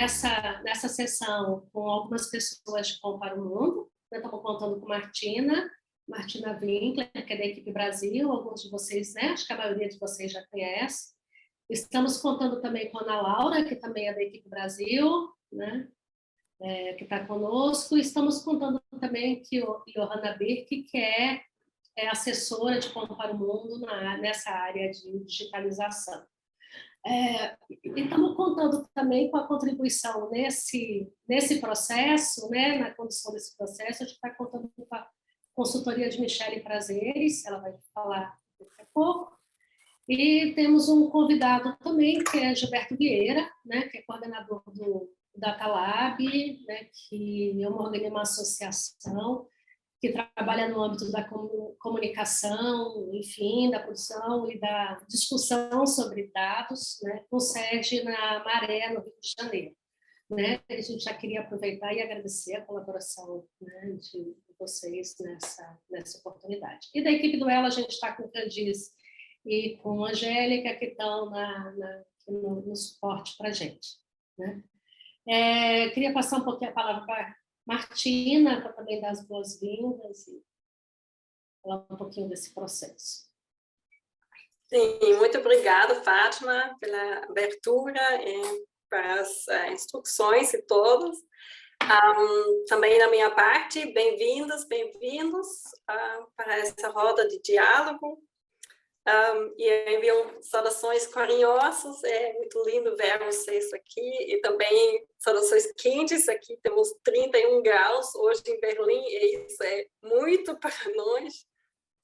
nessa sessão com algumas pessoas de Pão para o Mundo. Estamos contando com Martina Winkler, que é da equipe Brasil, alguns de vocês, né? Acho que a maioria de vocês já conhece. Estamos contando também com a Ana Laura, que também é da equipe Brasil, né? Que está conosco. Estamos contando também com Johanna Birk, que é assessora de Pão para o Mundo nessa área de digitalização. E estamos contando também com a contribuição nesse processo, né, na condução desse processo. A gente está contando com a consultoria de Michele Prazeres, ela vai falar daqui a pouco. E temos um convidado também, que é Gilberto Vieira, né, que é coordenador do Data Lab, né, que é uma associação que trabalha no âmbito da comunicação, enfim, da produção e da discussão sobre dados, né, com sede na Maré, no Rio de Janeiro. Né? A gente já queria aproveitar e agradecer a colaboração, né, de vocês nessa oportunidade. E da equipe do Ela, a gente está com o Candice e com a Angélica, que estão no suporte para a gente. Né? Queria passar um pouquinho a palavra para Martina, para também dar as boas-vindas e falar um pouquinho desse processo. Sim, muito obrigada, Fátima, pela abertura e para as instruções e todas. Também da minha parte, bem-vindos para essa roda de diálogo. E envio saudações carinhosas, é muito lindo ver vocês aqui, e também saudações quentes, aqui temos 31 graus hoje em Berlim, e isso é muito para nós,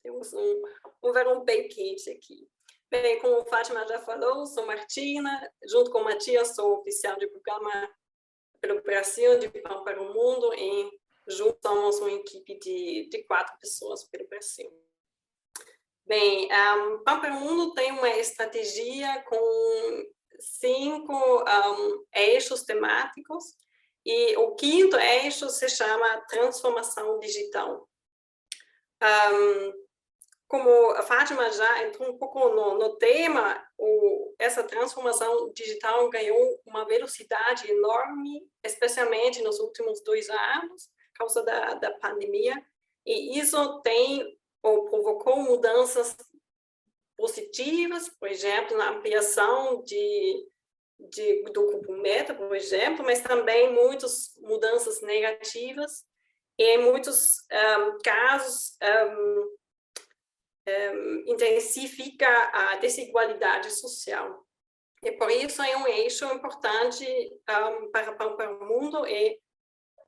temos um verão bem quente aqui. Bem, como a Fátima já falou, sou Martina, junto com Matias, sou oficial de programa pelo Brasil, de Pão para o Mundo, e juntos somos uma equipe de 4 pessoas pelo Brasil. Bem, Pão para o Mundo tem uma estratégia com 5 eixos temáticos, e o 5º eixo se chama transformação digital. Como a Fátima já entrou um pouco no tema, essa transformação digital ganhou uma velocidade enorme, especialmente nos últimos 2 anos, por causa da pandemia, e isso provocou mudanças positivas, por exemplo, na ampliação do grupo Meta, por exemplo, mas também muitas mudanças negativas, e em muitos casos intensifica a desigualdade social. E por isso é um eixo importante para Pão para o Mundo, e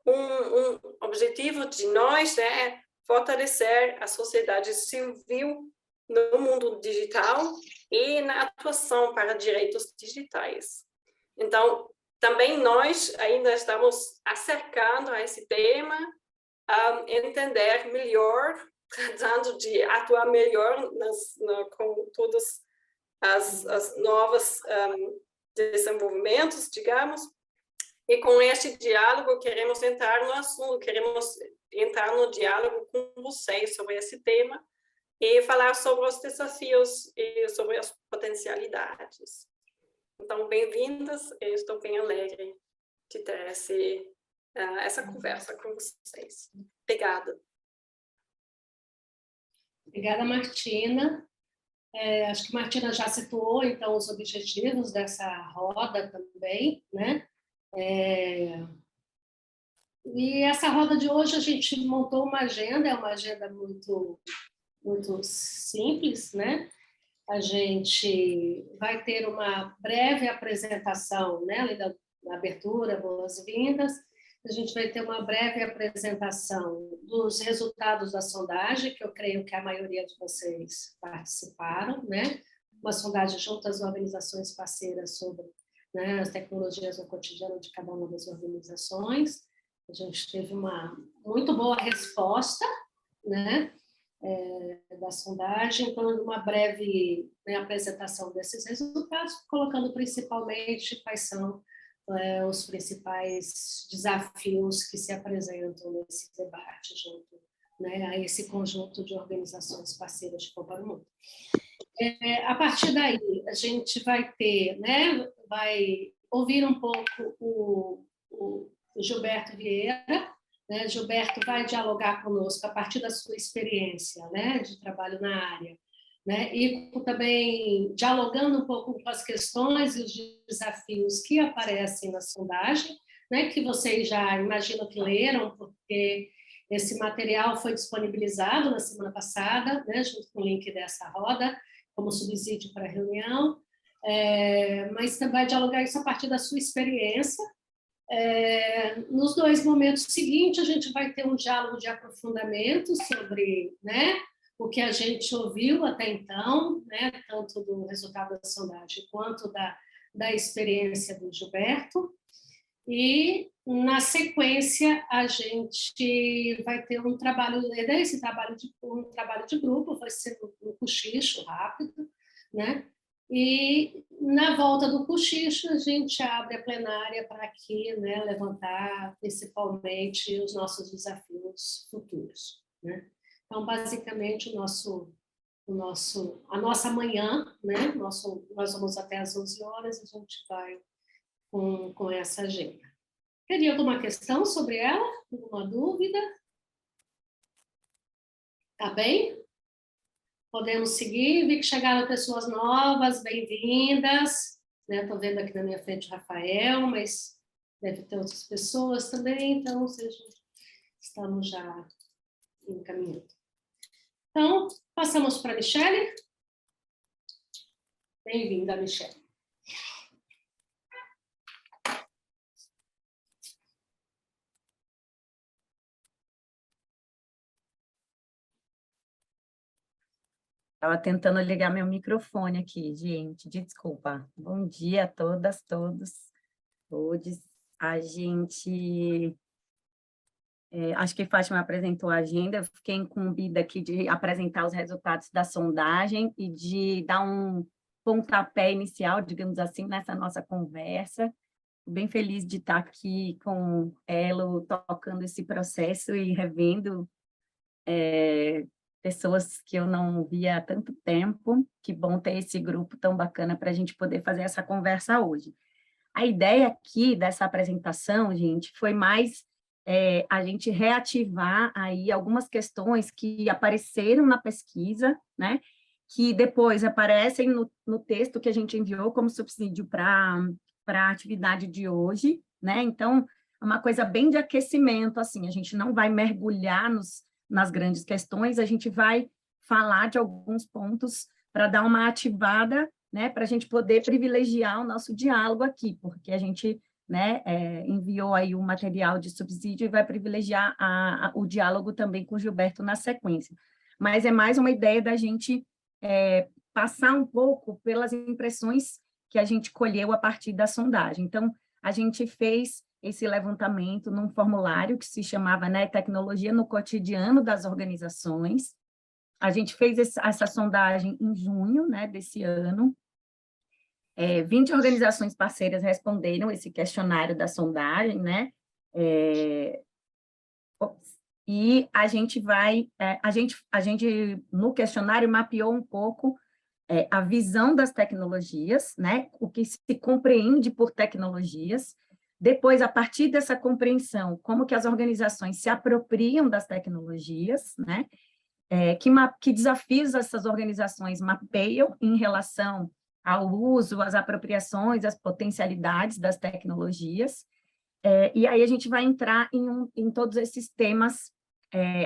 um objetivo de nós é fortalecer a sociedade civil no mundo digital e na atuação para direitos digitais. Então, também nós ainda estamos acercando a esse tema, entender melhor, tratando de atuar melhor com todas as novas desenvolvimentos, digamos. E com este diálogo queremos entrar no assunto, queremos entrar no diálogo com vocês sobre esse tema e falar sobre os desafios e sobre as potencialidades. Então, bem-vindas, eu estou bem alegre de ter essa conversa com vocês. Obrigada. Obrigada, Martina. Acho que Martina já situou, então, os objetivos dessa roda também, né? E essa roda de hoje a gente montou uma agenda, é uma agenda muito, muito simples, né? A gente vai ter uma breve apresentação, né? Além da abertura, boas-vindas, a gente vai ter uma breve apresentação dos resultados da sondagem, que eu creio que a maioria de vocês participaram, né? Uma sondagem junto às organizações parceiras sobre, né, as tecnologias no cotidiano de cada uma das organizações. A gente teve uma muito boa resposta, né, da sondagem, então uma breve, né, apresentação desses resultados, colocando principalmente quais são os principais desafios que se apresentam nesse debate junto, né, a esse conjunto de organizações parceiras de Pão para o Mundo. A partir daí, a gente vai ter, né, vai ouvir um pouco o Gilberto Vieira, né? Gilberto vai dialogar conosco a partir da sua experiência, né, de trabalho na área, né? E também dialogando um pouco com as questões e os desafios que aparecem na sondagem, né, que vocês já imagino que leram, porque esse material foi disponibilizado na semana passada, né, junto com o link dessa roda, como subsídio para a reunião, mas também vai dialogar isso a partir da sua experiência. Nos 2 momentos seguintes, a gente vai ter um diálogo de aprofundamento sobre, né, o que a gente ouviu até então, né, tanto do resultado da sondagem quanto da experiência do Gilberto. E, na sequência, a gente vai ter um trabalho de grupo, vai ser um cochicho rápido, né? E, na volta do cochicho, a gente abre a plenária para aqui, né, levantar, principalmente, os nossos desafios futuros, né? Então, basicamente, a nossa manhã, né? Nós vamos até às 11 horas, a gente vai com essa agenda. Teria alguma questão sobre ela? Alguma dúvida? Tá bem? Podemos seguir. Vi que chegaram pessoas novas, bem-vindas. Estou vendo aqui na minha frente o Rafael, mas deve ter outras pessoas também, então estamos já encaminhando. Então, passamos para a Michele. Bem-vinda, Michele. Estava tentando ligar meu microfone aqui, gente, desculpa. Bom dia a todas, todos. A gente... acho que Fátima apresentou a agenda, eu fiquei incumbida aqui de apresentar os resultados da sondagem e de dar um pontapé inicial, digamos assim, nessa nossa conversa. Bem feliz de estar aqui com Elo, tocando esse processo e revendo pessoas que eu não via há tanto tempo. Que bom ter esse grupo tão bacana para a gente poder fazer essa conversa hoje. A ideia aqui dessa apresentação, gente, foi mais a gente reativar aí algumas questões que apareceram na pesquisa, né, que depois aparecem no texto que a gente enviou como subsídio para a atividade de hoje, né? Então, é uma coisa bem de aquecimento, assim, a gente não vai mergulhar nas grandes questões, a gente vai falar de alguns pontos para dar uma ativada, né, para a gente poder privilegiar o nosso diálogo aqui, porque a gente, né, enviou aí o material de subsídio e vai privilegiar o diálogo também com o Gilberto na sequência. Mas é mais uma ideia da gente passar um pouco pelas impressões que a gente colheu a partir da sondagem. Então, a gente fez esse levantamento num formulário que se chamava, né, Tecnologia no Cotidiano das Organizações. A gente fez essa sondagem em junho, né, desse ano. 20 organizações parceiras responderam esse questionário da sondagem, né? E a gente no questionário mapeou um pouco a visão das tecnologias, né? O que se compreende por tecnologias. Depois, a partir dessa compreensão, como que as organizações se apropriam das tecnologias, né? Que desafios essas organizações mapeiam em relação ao uso, às apropriações, às potencialidades das tecnologias. E aí a gente vai entrar em todos esses temas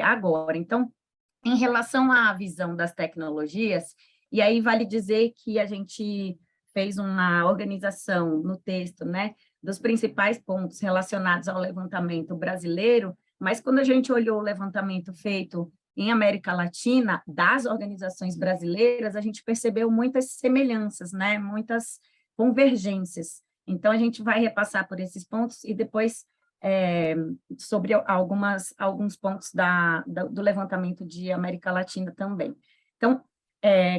agora. Então, em relação à visão das tecnologias, e aí vale dizer que a gente fez uma organização no texto, né, dos principais pontos relacionados ao levantamento brasileiro, mas quando a gente olhou o levantamento feito em América Latina, das organizações brasileiras, a gente percebeu muitas semelhanças, né, muitas convergências. Então, a gente vai repassar por esses pontos e depois sobre alguns pontos do levantamento de América Latina também. Então,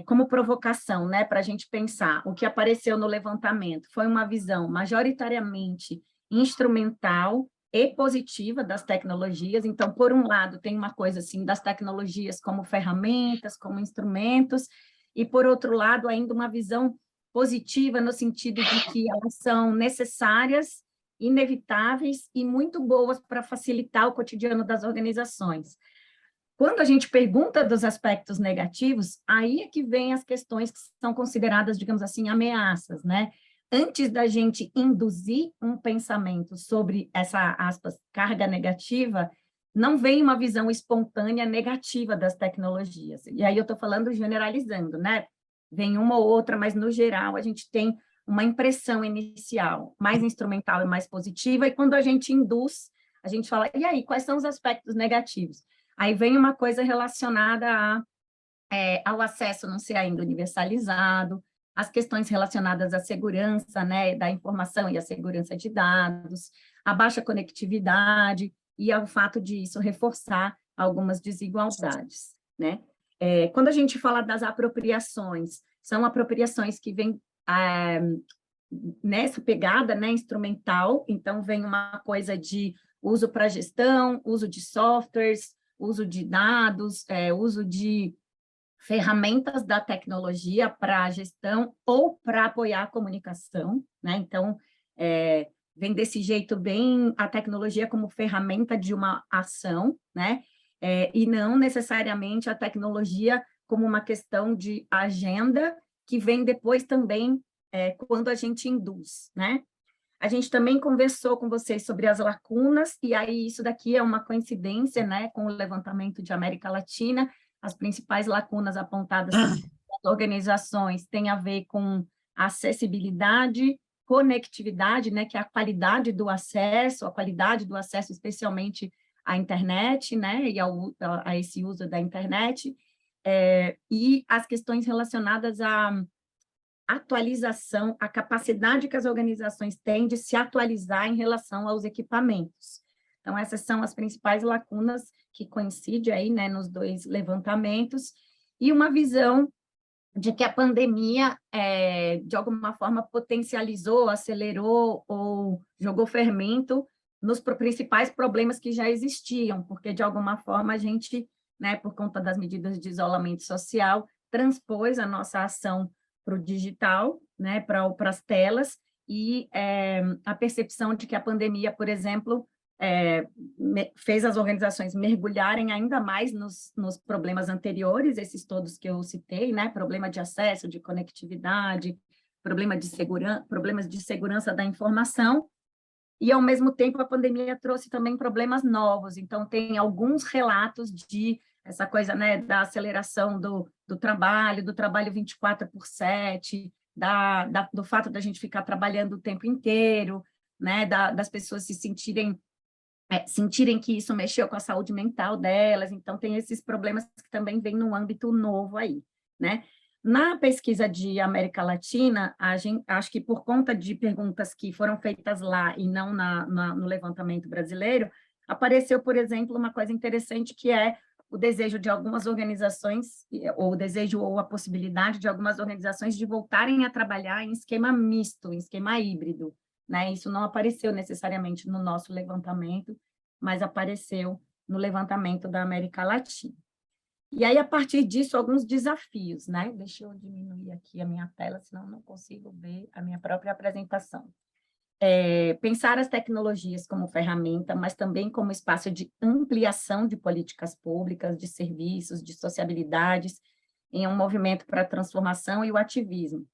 como provocação, né, para a gente pensar, o que apareceu no levantamento foi uma visão majoritariamente instrumental e positiva das tecnologias. Então, por um lado, tem uma coisa assim das tecnologias como ferramentas, como instrumentos, e por outro lado, ainda uma visão positiva no sentido de que elas são necessárias, inevitáveis e muito boas para facilitar o cotidiano das organizações. Quando a gente pergunta dos aspectos negativos, aí é que vem as questões que são consideradas, digamos assim, ameaças, né? Antes da gente induzir um pensamento sobre essa, aspas, carga negativa, não vem uma visão espontânea negativa das tecnologias. E aí eu estou falando generalizando, né? Vem uma ou outra, mas no geral a gente tem uma impressão inicial mais instrumental e mais positiva, e quando a gente induz, a gente fala, e aí, quais são os aspectos negativos? Aí vem uma coisa relacionada ao acesso não ser ainda universalizado, as questões relacionadas à segurança, né, da informação e à segurança de dados, a baixa conectividade e ao fato de isso reforçar algumas desigualdades, né? Quando a gente fala das apropriações, são apropriações que vêm nessa pegada, né, instrumental, então vem uma coisa de uso para gestão, uso de softwares, uso de dados, uso de ferramentas da tecnologia para a gestão ou para apoiar a comunicação, né? Então, vem desse jeito bem a tecnologia como ferramenta de uma ação, né? E não necessariamente a tecnologia como uma questão de agenda que vem depois também quando a gente induz, né? A gente também conversou com vocês sobre as lacunas, e aí isso daqui é uma coincidência, né, com o levantamento de América Latina. As principais lacunas apontadas pelas organizações têm a ver com acessibilidade, conectividade, né, que é a qualidade do acesso, especialmente à internet, né, e a esse uso da internet, e as questões relacionadas à atualização, a capacidade que as organizações têm de se atualizar em relação aos equipamentos. Então, essas são as principais lacunas que coincidem aí, né, nos dois levantamentos, e uma visão de que a pandemia, de alguma forma, potencializou, acelerou ou jogou fermento nos principais problemas que já existiam, porque, de alguma forma, a gente, né, por conta das medidas de isolamento social, transpôs a nossa ação para o digital, né, para as telas, e a percepção de que a pandemia, por exemplo, fez as organizações mergulharem ainda mais nos problemas anteriores, esses todos que eu citei, né, problema de acesso, de conectividade, problemas de segurança da informação, e, ao mesmo tempo, a pandemia trouxe também problemas novos. Então, tem alguns relatos de essa coisa, né, da aceleração do trabalho 24/7, do fato da gente ficar trabalhando o tempo inteiro, né, das pessoas se sentirem que isso mexeu com a saúde mental delas. Então, tem esses problemas que também vêm num âmbito novo aí, né? Na pesquisa de América Latina, acho que por conta de perguntas que foram feitas lá e não no levantamento brasileiro, apareceu, por exemplo, uma coisa interessante que é o desejo de algumas organizações, ou o desejo ou a possibilidade de algumas organizações de voltarem a trabalhar em esquema misto, em esquema híbrido, né? Isso não apareceu necessariamente no nosso levantamento, mas apareceu no levantamento da América Latina. E aí, a partir disso, alguns desafios, né? Deixa eu diminuir aqui a minha tela, senão não consigo ver a minha própria apresentação. Pensar as tecnologias como ferramenta, mas também como espaço de ampliação de políticas públicas, de serviços, de sociabilidades, em um movimento para a transformação e o ativismo,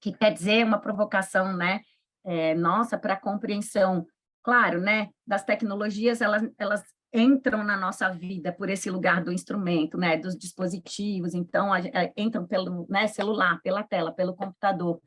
que quer dizer uma provocação, né, nossa, para a compreensão, claro, né, das tecnologias, elas entram na nossa vida por esse lugar do instrumento, né, dos dispositivos, então, entram pelo, né, celular, pela tela, pelo computador,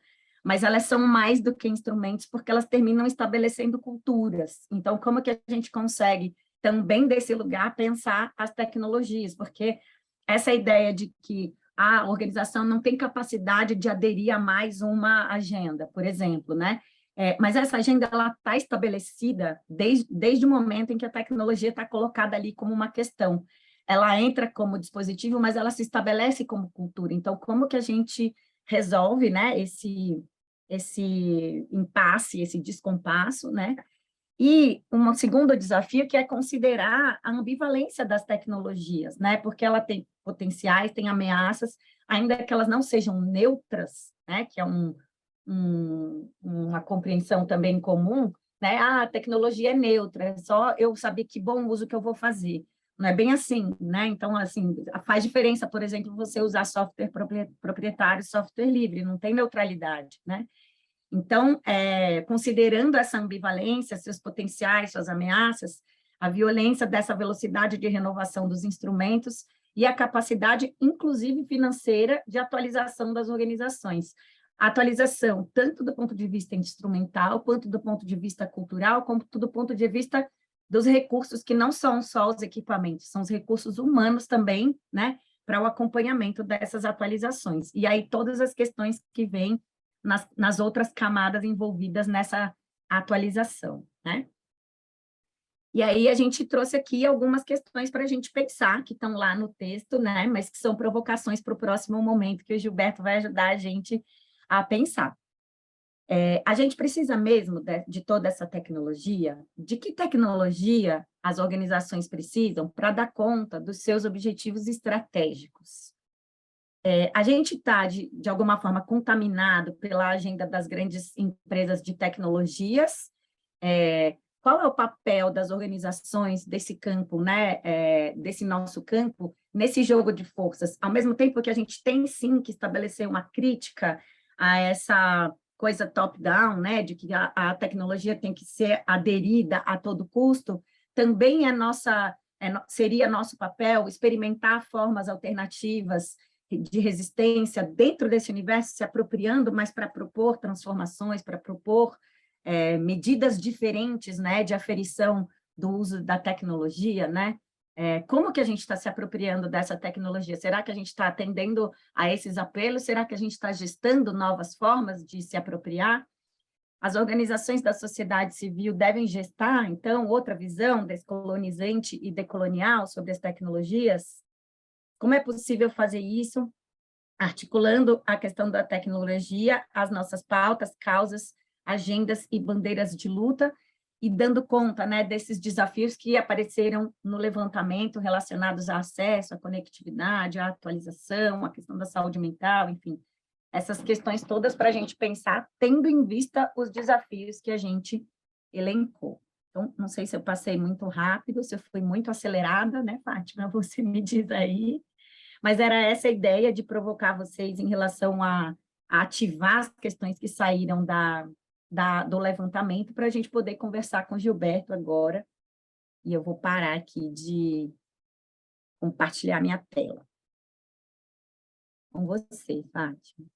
mas elas são mais do que instrumentos, porque elas terminam estabelecendo culturas. Então, como que a gente consegue, também desse lugar, pensar as tecnologias? Porque essa ideia de que a organização não tem capacidade de aderir a mais uma agenda, por exemplo, né? Mas essa agenda está estabelecida desde o momento em que a tecnologia está colocada ali como uma questão. Ela entra como dispositivo, mas ela se estabelece como cultura. Então, como que a gente resolve, né, esse impasse, esse descompasso, né? E um segundo desafio que é considerar a ambivalência das tecnologias, né? Porque ela tem potenciais, tem ameaças, ainda que elas não sejam neutras, né, que é uma compreensão também comum, né, a tecnologia é neutra, é só eu saber que bom uso que eu vou fazer. Não é bem assim, né? Então, assim, faz diferença, por exemplo, você usar software proprietário, software livre, não tem neutralidade, né? Então, considerando essa ambivalência, seus potenciais, suas ameaças, a violência dessa velocidade de renovação dos instrumentos e a capacidade, inclusive financeira, de atualização das organizações. A atualização, tanto do ponto de vista instrumental, quanto do ponto de vista cultural, quanto do ponto de vista dos recursos que não são só os equipamentos, são os recursos humanos também, né, para o acompanhamento dessas atualizações. E aí todas as questões que vêm nas outras camadas envolvidas nessa atualização, né? E aí a gente trouxe aqui algumas questões para a gente pensar, que estão lá no texto, né? Mas que são provocações para o próximo momento, que o Gilberto vai ajudar a gente a pensar. A gente precisa mesmo de toda essa tecnologia? De que tecnologia as organizações precisam para dar conta dos seus objetivos estratégicos? A gente está, de alguma forma, contaminado pela agenda das grandes empresas de tecnologias. Qual é o papel das organizações desse campo, né, desse nosso campo, nesse jogo de forças? Ao mesmo tempo que a gente tem, sim, que estabelecer uma crítica a essa coisa top-down, né, de que a tecnologia tem que ser aderida a todo custo, também seria nosso papel experimentar formas alternativas de resistência dentro desse universo, se apropriando, mas para propor transformações, para propor medidas diferentes, né, de aferição do uso da tecnologia, né? Como que a gente está se apropriando dessa tecnologia? Será que a gente está atendendo a esses apelos? Será que a gente está gestando novas formas de se apropriar? As organizações da sociedade civil devem gestar, então, outra visão descolonizante e decolonial sobre as tecnologias? Como é possível fazer isso? Articulando a questão da tecnologia, as nossas pautas, causas, agendas e bandeiras de luta, e dando conta, né, desses desafios que apareceram no levantamento relacionados ao acesso, à conectividade, à atualização, à questão da saúde mental, enfim, essas questões todas para a gente pensar, tendo em vista os desafios que a gente elencou. Então, não sei se eu passei muito rápido, se eu fui muito acelerada, né, Fátima? Você me diz aí. Mas era essa a ideia de provocar vocês em relação a ativar as questões que saíram do levantamento para a gente poder conversar com o Gilberto agora. E eu vou parar aqui de compartilhar minha tela. Com você, Fátima.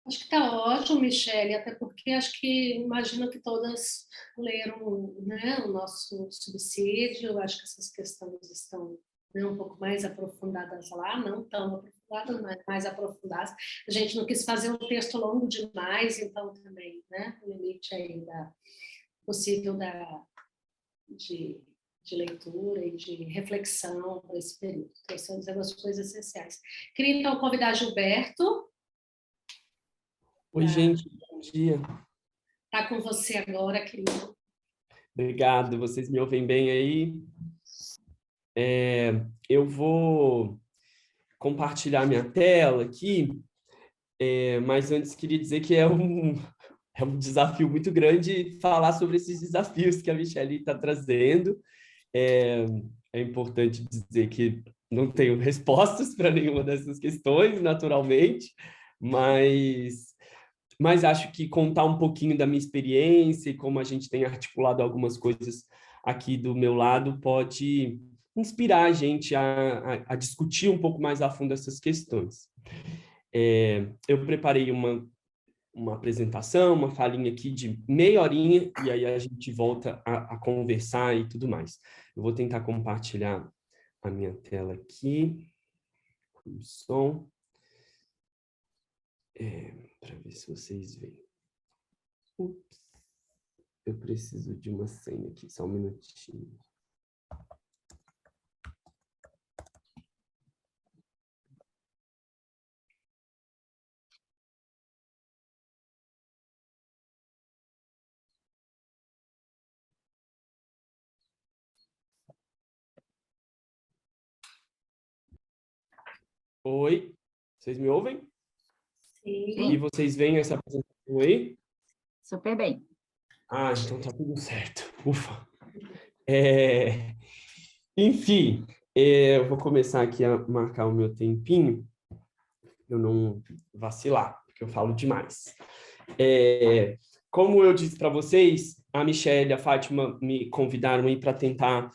Acho que está ótimo, Michele, até porque acho que imagino que todas leram, né, o nosso subsídio, acho que essas questões estão, né, um pouco mais aprofundadas lá, não tão aprofundadas, mas mais aprofundadas. A gente não quis fazer um texto longo demais, então também, né, o limite aí possível de leitura e de reflexão para esse período. Então, são as coisas essenciais. Queria então convidar Gilberto. Oi, gente, bom dia. Está com você agora, querido. Obrigado, vocês me ouvem bem aí? Eu vou compartilhar minha tela aqui, mas antes queria dizer que é um desafio muito grande falar sobre esses desafios que a Michele está trazendo. É importante dizer que não tenho respostas para nenhuma dessas questões, naturalmente, mas acho que contar um pouquinho da minha experiência e como a gente tem articulado algumas coisas aqui do meu lado pode inspirar a gente a discutir um pouco mais a fundo essas questões. Eu preparei uma apresentação, uma falinha aqui de meia horinha, e aí a gente volta a conversar e tudo mais. Eu vou tentar compartilhar a minha tela aqui, com o som, para ver se vocês veem. Ups. Eu preciso de uma senha aqui, só um minutinho. Oi, vocês me ouvem? Sim. E vocês veem essa apresentação aí? Super bem. Ah, então tá tudo certo. Ufa. Enfim, eu vou começar aqui a marcar o meu tempinho, eu não vacilar, porque eu falo demais. Como eu disse para vocês, a Michelle e a Fátima me convidaram aí para tentar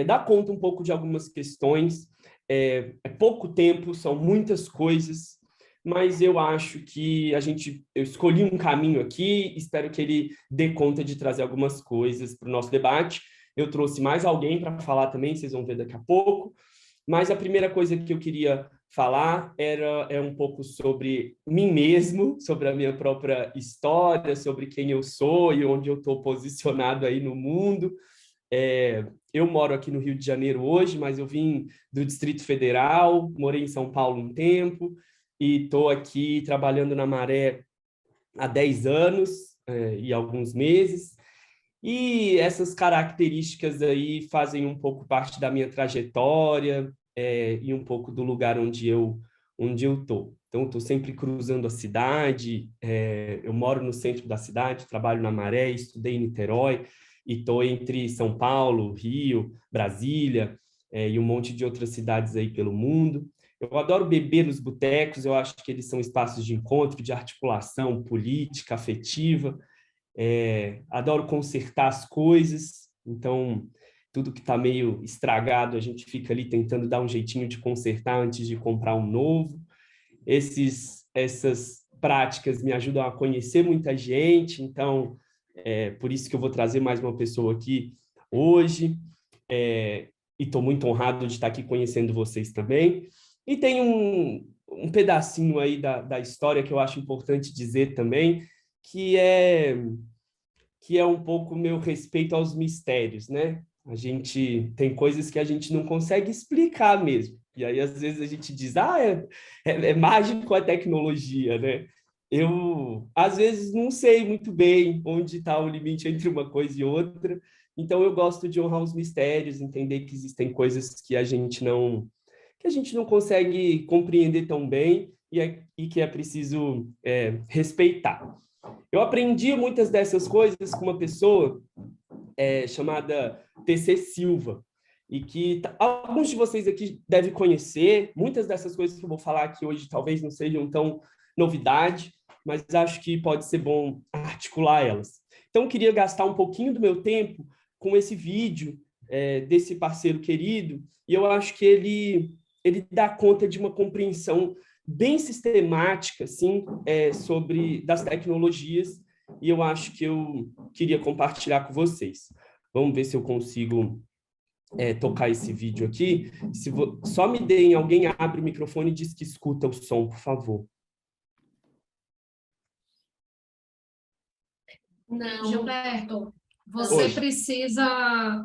dar conta um pouco de algumas questões. É pouco tempo, são muitas coisas, mas eu acho que eu escolhi um caminho aqui, espero que ele dê conta de trazer algumas coisas para o nosso debate. Eu trouxe mais alguém para falar também, vocês vão ver daqui a pouco. Mas a primeira coisa que eu queria falar é um pouco sobre mim mesmo, sobre a minha própria história, sobre quem eu sou e onde eu estou posicionado aí no mundo. Eu moro aqui no Rio de Janeiro hoje, mas eu vim do Distrito Federal, morei em São Paulo um tempo e estou aqui trabalhando na Maré há 10 anos e alguns meses. E essas características aí fazem um pouco parte da minha trajetória e um pouco do lugar onde eu estou. Então, estou sempre cruzando a cidade, eu moro no centro da cidade, trabalho na Maré, estudei em Niterói, e estou entre São Paulo, Rio, Brasília e um monte de outras cidades aí pelo mundo. Eu adoro beber nos botecos, eu acho que eles são espaços de encontro, de articulação política, afetiva. Adoro consertar as coisas, então tudo que está meio estragado a gente fica ali tentando dar um jeitinho de consertar antes de comprar um novo. Essas práticas me ajudam a conhecer muita gente, então por isso que eu vou trazer mais uma pessoa aqui hoje, e estou muito honrado de estar aqui conhecendo vocês também. E tem um pedacinho aí da história que eu acho importante dizer também, que é um pouco o meu respeito aos mistérios, né? A gente tem coisas que a gente não consegue explicar mesmo. E aí, às vezes, a gente diz, é mágico a tecnologia, né? Eu, às vezes, não sei muito bem onde está o limite entre uma coisa e outra. Então, eu gosto de honrar os mistérios, entender que existem coisas que a gente não consegue compreender tão bem e que é preciso respeitar. Eu aprendi muitas dessas coisas com uma pessoa chamada TC Silva, e que alguns de vocês aqui devem conhecer. Muitas dessas coisas que eu vou falar aqui hoje talvez não sejam tão novidade, mas acho que pode ser bom articular elas. Então, eu queria gastar um pouquinho do meu tempo com esse vídeo desse parceiro querido, e eu acho que ele dá conta de uma compreensão bem sistemática assim, das tecnologias, e eu acho que eu queria compartilhar com vocês. Vamos ver se eu consigo tocar esse vídeo aqui. Só me deem, alguém abre o microfone e diz que escuta o som, por favor. Não. Gilberto, você Oi. precisa,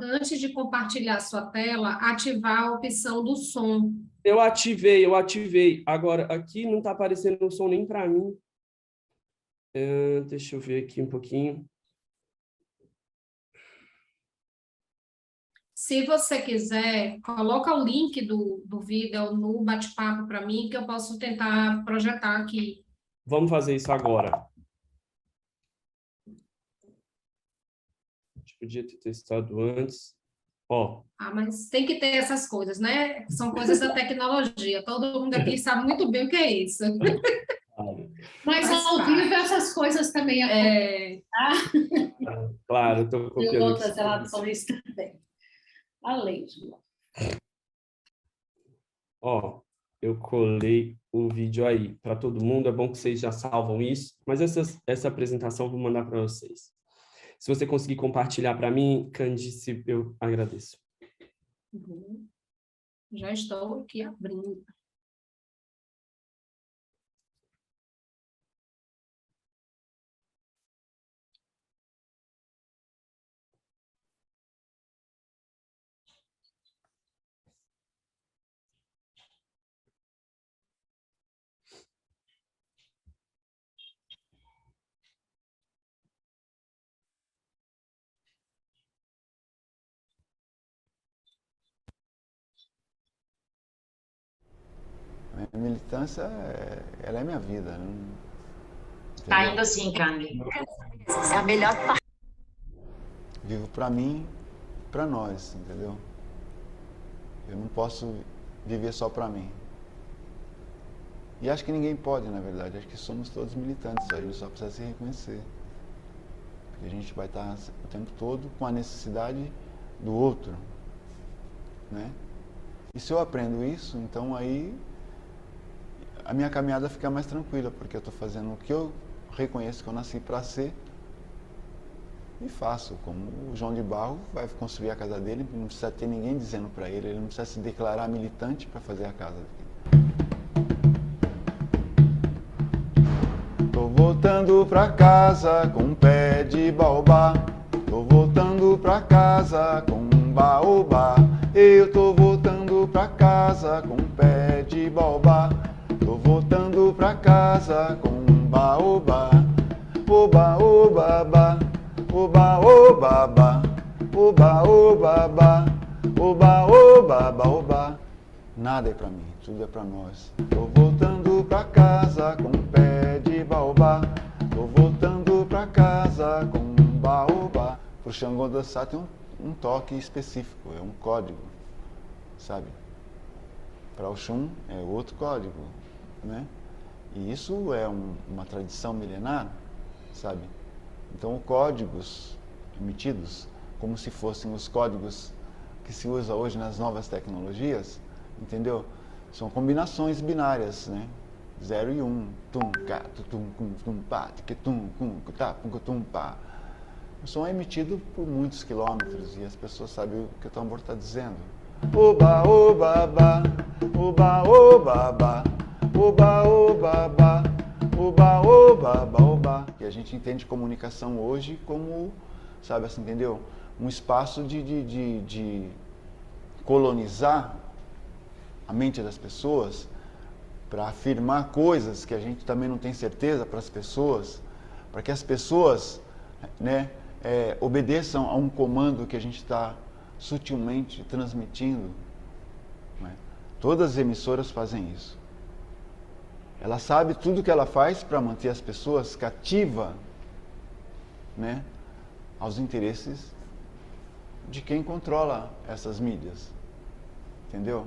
antes de compartilhar sua tela, ativar a opção do som. Eu ativei. Agora, aqui não está aparecendo o som nem para mim. Deixa eu ver aqui um pouquinho. Se você quiser, coloca o link do vídeo no bate-papo para mim, que eu posso tentar projetar aqui. Vamos fazer isso agora. A gente podia ter testado antes. Ó. Mas tem que ter essas coisas, né? São coisas da tecnologia. Todo mundo aqui sabe muito bem o que é isso. Mas ao vivo essas coisas também acontecem, tá? Claro, estou copiando. E outras relações também. Além de... Ó, eu colei o vídeo aí para todo mundo. É bom que vocês já salvam isso, mas essa apresentação eu vou mandar para vocês. Se você conseguir compartilhar para mim, Candice, eu agradeço. Já estou aqui abrindo. A militância, ela é minha vida. Tá indo assim, Candy. É a melhor parte. Vivo para mim, para nós, entendeu? Eu não posso viver só para mim. E acho que ninguém pode, na verdade. Acho que somos todos militantes. A gente só precisa se reconhecer. Porque a gente vai estar o tempo todo com a necessidade do outro, né? E se eu aprendo isso, então aí a minha caminhada fica mais tranquila, porque eu estou fazendo o que eu reconheço que eu nasci para ser e faço. Como o João de Barro vai construir a casa dele, não precisa ter ninguém dizendo para ele, ele não precisa se declarar militante para fazer a casa dele. Tô voltando pra casa com um pé de baobá. Tô voltando pra casa com um baobá. Eu tô voltando pra casa com um pé de baobá. Tô voltando pra casa com um baobá. Oba, oba, ba. Oba, oba, ba. Oba, oba, ba. Oba, oba, ba, oba. Nada é pra mim, tudo é pra nós. Tô voltando pra casa com um pé de baobá. Tô voltando pra casa com um baobá. Pro Xangô dançar tem um toque específico, é um código, sabe? Para o Xum é outro código, né? E isso é uma tradição milenar, sabe? Então, códigos emitidos, como se fossem os códigos que se usa hoje nas novas tecnologias, entendeu? São combinações binárias, né? 0 e 1. Tum, cá, tum, tum, pá, tum, tá, tum, pá. O som é emitido por muitos quilômetros e as pessoas sabem o que o tambor está dizendo. Oba, oba, ba. Oba, oba, ba. Oba, oba, ba. Oba, oba, ba, oba. E a gente entende comunicação hoje como, sabe assim, entendeu? Um espaço de colonizar a mente das pessoas para afirmar coisas que a gente também não tem certeza para as pessoas, para que as pessoas, né, obedeçam a um comando que a gente está sutilmente transmitindo, né? Todas as emissoras fazem isso. Ela sabe tudo que ela faz para manter as pessoas cativas, né, aos interesses de quem controla essas mídias, entendeu?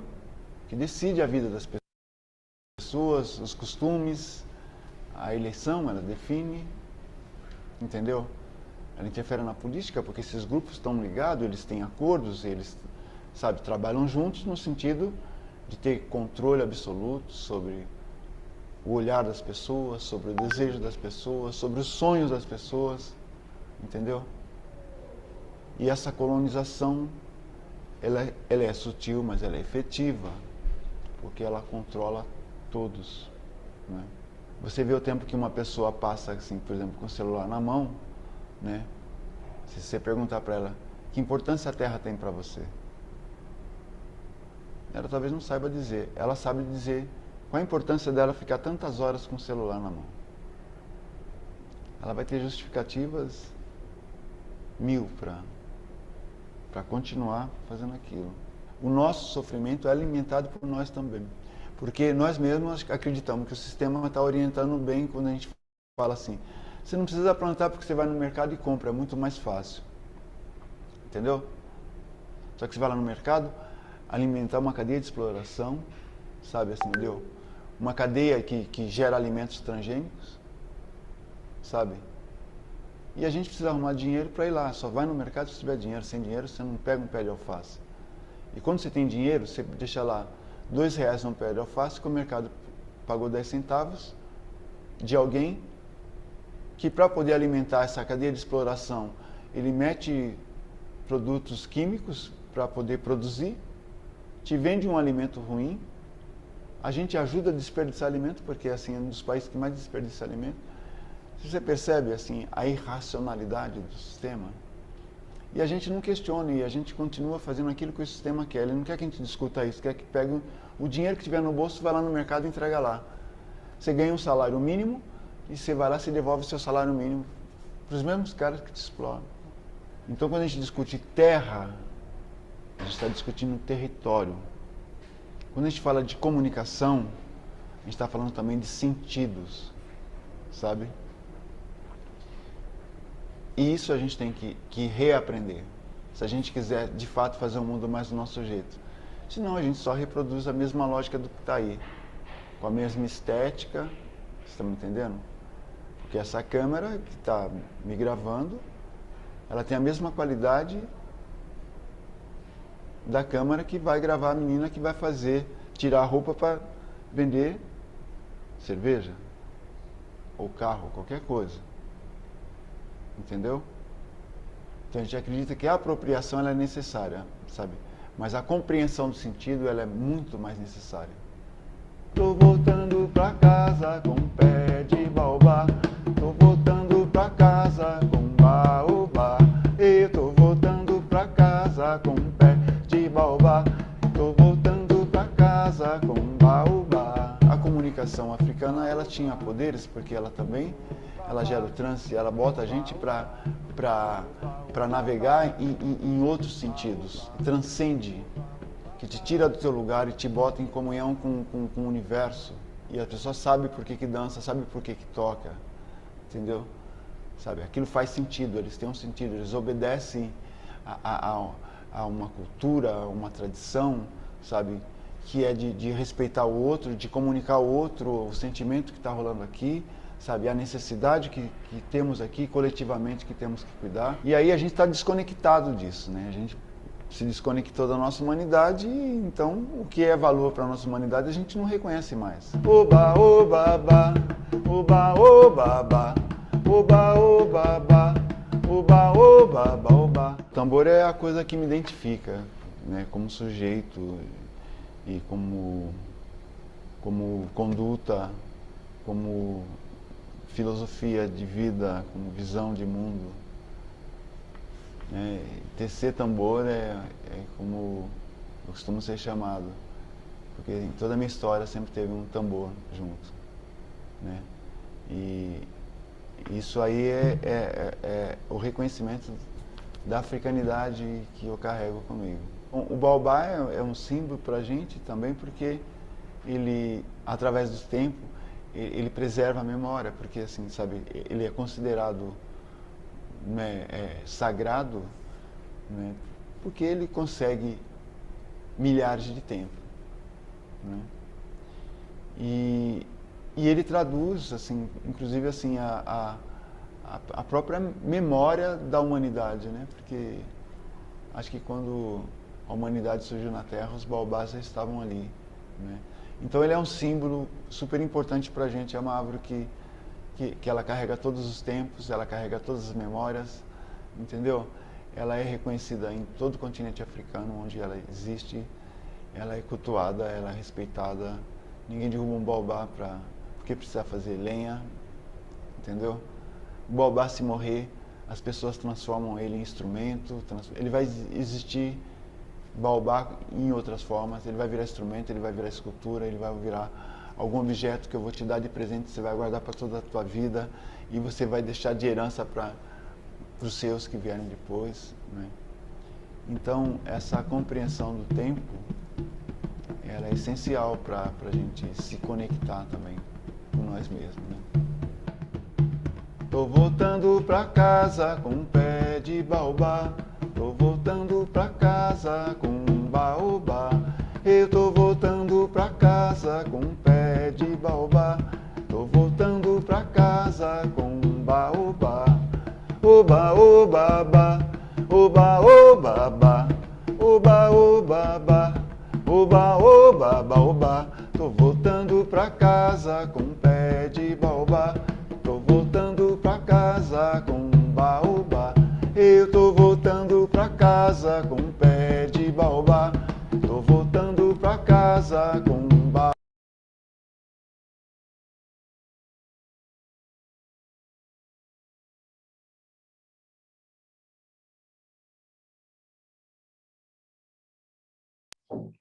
Que decide a vida das pessoas, os costumes, a eleição, ela define, entendeu? Ela interfere na política porque esses grupos estão ligados, eles têm acordos, eles, sabe, trabalham juntos no sentido de ter controle absoluto sobre o olhar das pessoas, sobre o desejo das pessoas, sobre os sonhos das pessoas, entendeu? E essa colonização, ela é sutil, mas ela é efetiva, porque ela controla todos, né? Você vê o tempo que uma pessoa passa, assim, por exemplo, com o celular na mão, né? Se você perguntar para ela, que importância a Terra tem para você? Ela talvez não saiba dizer. Ela sabe dizer qual a importância dela ficar tantas horas com o celular na mão. Ela vai ter justificativas 1000 para continuar fazendo aquilo. O nosso sofrimento é alimentado por nós também. Porque nós mesmos acreditamos que o sistema está orientando bem quando a gente fala assim, você não precisa plantar porque você vai no mercado e compra, é muito mais fácil. Entendeu? Só que você vai lá no mercado, alimentar uma cadeia de exploração, sabe assim, entendeu? Uma cadeia que gera alimentos transgênicos, sabe? E a gente precisa arrumar dinheiro para ir lá, só vai no mercado se tiver dinheiro, sem dinheiro você não pega um pé de alface. E quando você tem dinheiro, você deixa lá R$2 num pé de alface, que o mercado pagou 10 centavos de alguém que, para poder alimentar essa cadeia de exploração, ele mete produtos químicos para poder produzir, te vende um alimento ruim, a gente ajuda a desperdiçar alimento, porque assim, é um dos países que mais desperdiça alimento. Você percebe assim, a irracionalidade do sistema? E a gente não questiona, e a gente continua fazendo aquilo que o sistema quer. Ele não quer que a gente discuta isso, quer que pegue o dinheiro que tiver no bolso, vai lá no mercado e entrega lá. Você ganha um salário mínimo, e você vai lá e devolve o seu salário mínimo para os mesmos caras que te exploram. Então, quando a gente discute terra, a gente está discutindo território. Quando a gente fala de comunicação, A gente está falando também de sentidos, sabe? E isso a gente tem que reaprender, se a gente quiser, de fato, fazer um mundo mais do nosso jeito. Senão a gente só reproduz a mesma lógica do que está aí, com a mesma estética, vocês estão me entendendo? Porque essa câmera que está me gravando, ela tem a mesma qualidade da câmera que vai gravar a menina que vai tirar a roupa para vender cerveja, ou carro, qualquer coisa. Entendeu? Então a gente acredita que a apropriação ela é necessária, sabe? Mas a compreensão do sentido ela é muito mais necessária. Tô voltando pra casa com um pé de baobá. Tô voltando pra casa com um baobá. Eu tô voltando pra casa com um pé de baobá. Tô voltando pra casa com um baobá. A comunicação africana ela tinha poderes porque ela também gera o trânsito, ela bota a gente para navegar em outros sentidos, transcende, que te tira do teu lugar e te bota em comunhão com o universo. E a pessoa sabe por que dança, sabe por que toca, entendeu? Sabe, aquilo faz sentido, eles têm um sentido, eles obedecem a uma cultura, a uma tradição, sabe, que é de respeitar o outro, de comunicar ao outro o sentimento que está rolando aqui, sabe, a necessidade que temos aqui, coletivamente, que temos que cuidar. E aí a gente está desconectado disso, né? A gente se desconectou da nossa humanidade, e então o que é valor para a nossa humanidade a gente não reconhece mais. Oba, oba, ba, oba, oba, ba, oba, oba, ba, oba, oba, ba, oba. O tambor é a coisa que me identifica, né, como sujeito e como conduta, como filosofia de vida, como visão de mundo. Tecer tambor é como eu costumo ser chamado, porque em toda a minha história sempre teve um tambor junto, né? E isso aí é o reconhecimento da africanidade que eu carrego comigo. Bom, o baobá é um símbolo para a gente também porque ele, através do tempo, ele preserva a memória, porque assim, sabe, ele é considerado, né, sagrado, né, porque ele consegue milhares de tempo, né? E ele traduz, assim, inclusive assim, a própria memória da humanidade, né? Porque acho que quando a humanidade surgiu na Terra, os baobás já estavam ali, né? Então ele é um símbolo super importante para a gente, é uma árvore que ela carrega todos os tempos, ela carrega todas as memórias, entendeu? Ela é reconhecida em todo o continente africano, onde ela existe, ela é cultuada, ela é respeitada. Ninguém derruba um baobá porque precisa fazer lenha, entendeu? O baobá, se morrer, as pessoas transformam ele em instrumento, ele vai existir, baobá, em outras formas, ele vai virar instrumento, ele vai virar escultura, ele vai virar algum objeto que eu vou te dar de presente, você vai guardar para toda a tua vida e você vai deixar de herança para os seus que vierem depois, né? Então, essa compreensão do tempo, ela é essencial para a gente se conectar também com nós mesmos, né? Tô voltando pra casa com um pé de baobá. Tô voltando pra casa com um baobá. Eu tô voltando pra casa com um pé de baobá. Tô voltando pra casa com um baobá. Oba, oba, ba. Oba, oba, ba. Oba, oba, ba. Oba, oba, baobá. Tô voltando pra casa com um pé de baobá. Tô voltando pra casa com um baobá. Eu tô voltando pra casa com um pé de baobá. Tô voltando pra casa com um baobá.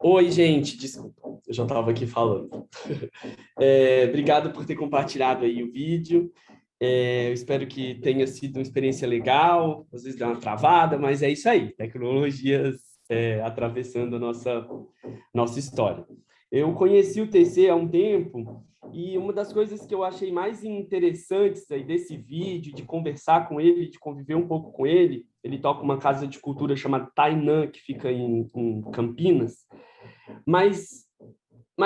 Oi, gente, desculpa, eu já estava aqui falando. Obrigado por ter compartilhado aí o vídeo. Eu espero que tenha sido uma experiência legal, às vezes dá uma travada, mas é isso aí, tecnologias atravessando a nossa história. Eu conheci o TC há um tempo e uma das coisas que eu achei mais interessantes aí desse vídeo, de conversar com ele, de conviver um pouco com ele, ele toca uma casa de cultura chamada Tainã, que fica em Campinas, mas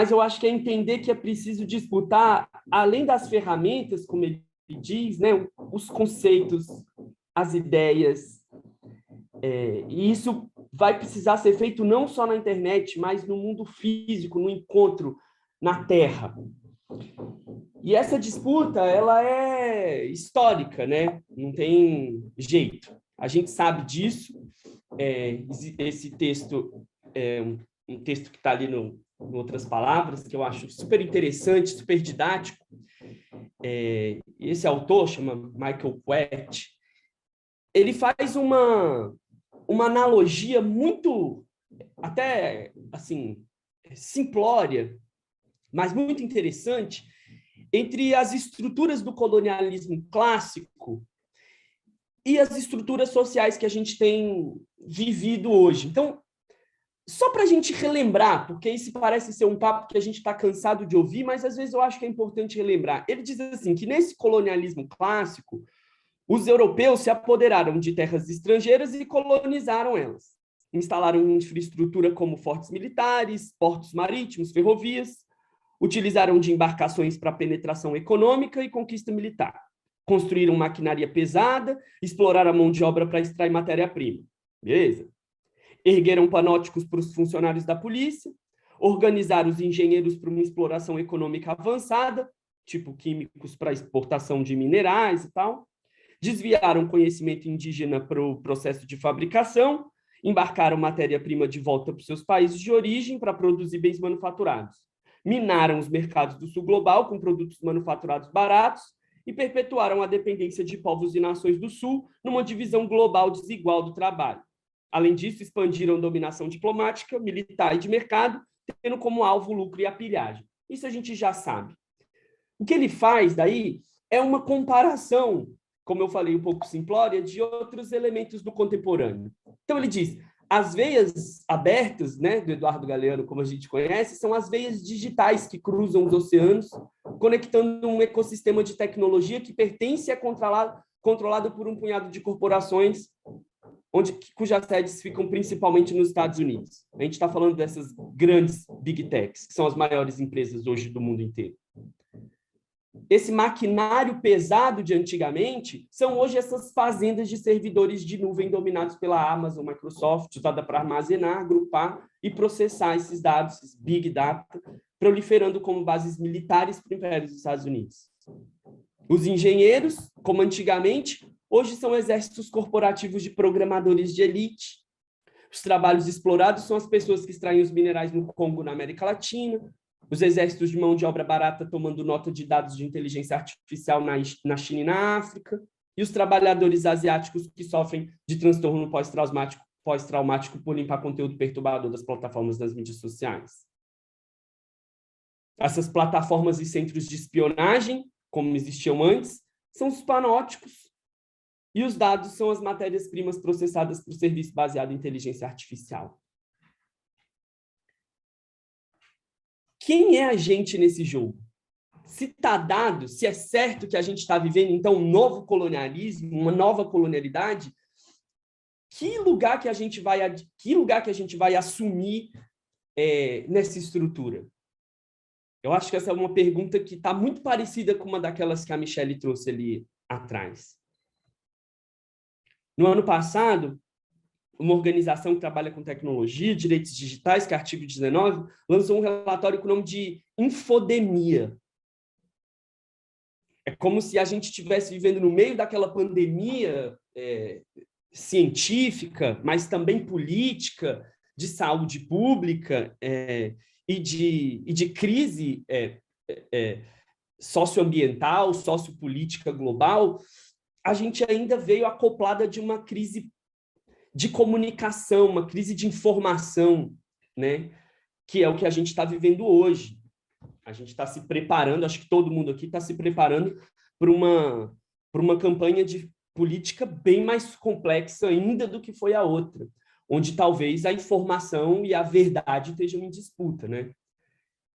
eu acho que é entender que é preciso disputar, além das ferramentas, como ele diz, né, os conceitos, as ideias, e isso vai precisar ser feito não só na internet, mas no mundo físico, no encontro, na Terra. E essa disputa, ela é histórica, né? Não tem jeito. A gente sabe disso. Esse texto é um texto que está ali em outras palavras, que eu acho super interessante, super didático. Esse autor, chama Michael Kwet, ele faz uma analogia muito, até, assim, simplória, mas muito interessante, entre as estruturas do colonialismo clássico e as estruturas sociais que a gente tem vivido hoje. Então, só para a gente relembrar, porque isso parece ser um papo que a gente está cansado de ouvir, mas às vezes eu acho que é importante relembrar. Ele diz assim, que nesse colonialismo clássico, os europeus se apoderaram de terras estrangeiras e colonizaram elas. Instalaram infraestrutura como fortes militares, portos marítimos, ferrovias, utilizaram de embarcações para penetração econômica e conquista militar. Construíram maquinaria pesada, exploraram a mão de obra para extrair matéria-prima. Beleza? Ergueram panópticos para os funcionários da polícia, organizaram os engenheiros para uma exploração econômica avançada, tipo químicos para exportação de minerais e tal, desviaram conhecimento indígena para o processo de fabricação, embarcaram matéria-prima de volta para os seus países de origem para produzir bens manufaturados, minaram os mercados do sul global com produtos manufaturados baratos e perpetuaram a dependência de povos e nações do sul numa divisão global desigual do trabalho. Além disso, expandiram dominação diplomática, militar e de mercado, tendo como alvo o lucro e a pilhagem. Isso a gente já sabe. O que ele faz daí é uma comparação, como eu falei, um pouco simplória, de outros elementos do contemporâneo. Então, ele diz, as veias abertas, né, do Eduardo Galeano, como a gente conhece, são as veias digitais que cruzam os oceanos, conectando um ecossistema de tecnologia que pertence e é controlado por um punhado de corporações cujas sedes ficam principalmente nos Estados Unidos. A gente está falando dessas grandes big techs, que são as maiores empresas hoje do mundo inteiro. Esse maquinário pesado de antigamente são hoje essas fazendas de servidores de nuvem dominados pela Amazon, Microsoft, usada para armazenar, agrupar e processar esses dados, esses big data, proliferando como bases militares para o Império dos Estados Unidos. Os engenheiros, como antigamente, hoje são exércitos corporativos de programadores de elite. Os trabalhos explorados são as pessoas que extraem os minerais no Congo, na América Latina, os exércitos de mão de obra barata tomando nota de dados de inteligência artificial na China e na África, e os trabalhadores asiáticos que sofrem de transtorno pós-traumático por limpar conteúdo perturbador das plataformas das mídias sociais. Essas plataformas e centros de espionagem, como existiam antes, são os panópticos, e os dados são as matérias-primas processadas por serviço baseado em inteligência artificial. Quem é a gente nesse jogo? Se está dado, se é certo que a gente está vivendo, então, um novo colonialismo, uma nova colonialidade, que lugar que a gente vai assumir nessa estrutura? Eu acho que essa é uma pergunta que está muito parecida com uma daquelas que a Michelle trouxe ali atrás. No ano passado, uma organização que trabalha com tecnologia, direitos digitais, que é Artigo 19, lançou um relatório com o nome de Infodemia. É como se a gente estivesse vivendo no meio daquela pandemia científica, mas também política, de saúde pública e de crise socioambiental, sociopolítica global. A gente ainda veio acoplada de uma crise de comunicação, uma crise de informação, né? Que é o que a gente está vivendo hoje. A gente está se preparando, acho que todo mundo aqui está se preparando para uma campanha de política bem mais complexa ainda do que foi a outra, onde talvez a informação e a verdade estejam em disputa, né?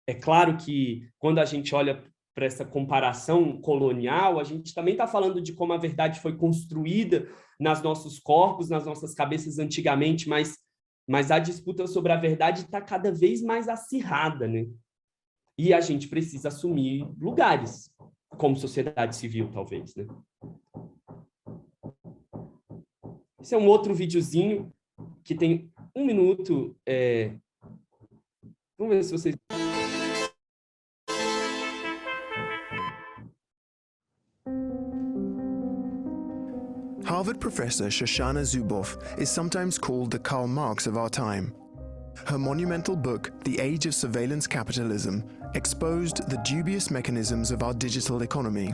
É claro que quando a gente olha para essa comparação colonial, a gente também está falando de como a verdade foi construída nos nossos corpos, nas nossas cabeças antigamente, mas a disputa sobre a verdade está cada vez mais acirrada, né? E a gente precisa assumir lugares, como sociedade civil, talvez, né? Esse é um outro videozinho que tem 1 minuto. Vamos ver se vocês... Harvard professor Shoshana Zuboff is sometimes called the Karl Marx of our time. Her monumental book, The Age of Surveillance Capitalism, exposed the dubious mechanisms of our digital economy.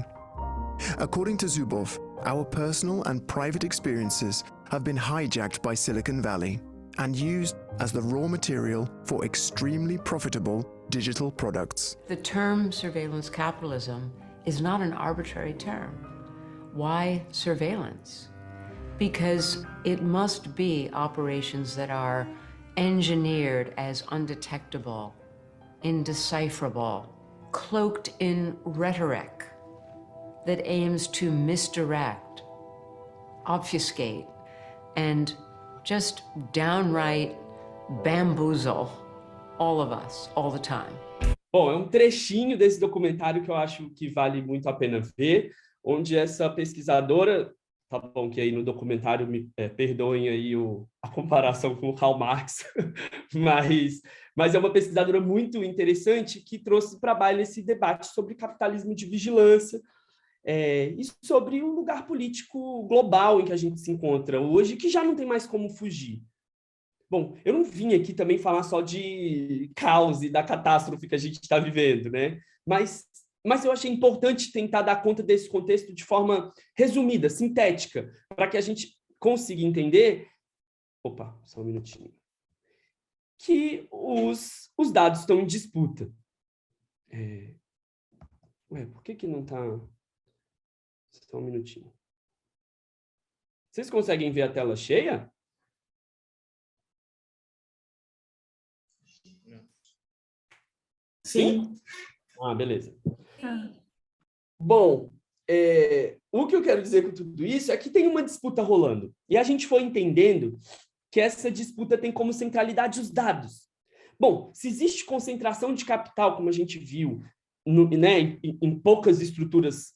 According to Zuboff, our personal and private experiences have been hijacked by Silicon Valley and used as the raw material for extremely profitable digital products. The term surveillance capitalism is not an arbitrary term. Why surveillance? Because it must be operations that are engineered as undetectable, indecipherable, cloaked in rhetoric that aims to misdirect, obfuscate, and just downright bamboozle all of us, all the time. Bom, é um trechinho desse documentário que eu acho que vale muito a pena ver, onde essa pesquisadora, tá bom que aí no documentário, perdoem aí a comparação com o Karl Marx, mas é uma pesquisadora muito interessante que trouxe para a baila esse debate sobre capitalismo de vigilância, e sobre o lugar político global em que a gente se encontra hoje, que já não tem mais como fugir. Bom, eu não vim aqui também falar só de caos e da catástrofe que a gente está vivendo, né? Mas eu achei importante tentar dar conta desse contexto de forma resumida, sintética, para que a gente consiga entender... Opa, só um minutinho. Que os dados estão em disputa. Por que não está... Só um minutinho. Vocês conseguem ver a tela cheia? Sim? Ah, beleza. Bom, o que eu quero dizer com tudo isso é que tem uma disputa rolando. E a gente foi entendendo que essa disputa tem como centralidade os dados. Bom, se existe concentração de capital, como a gente viu, em poucas estruturas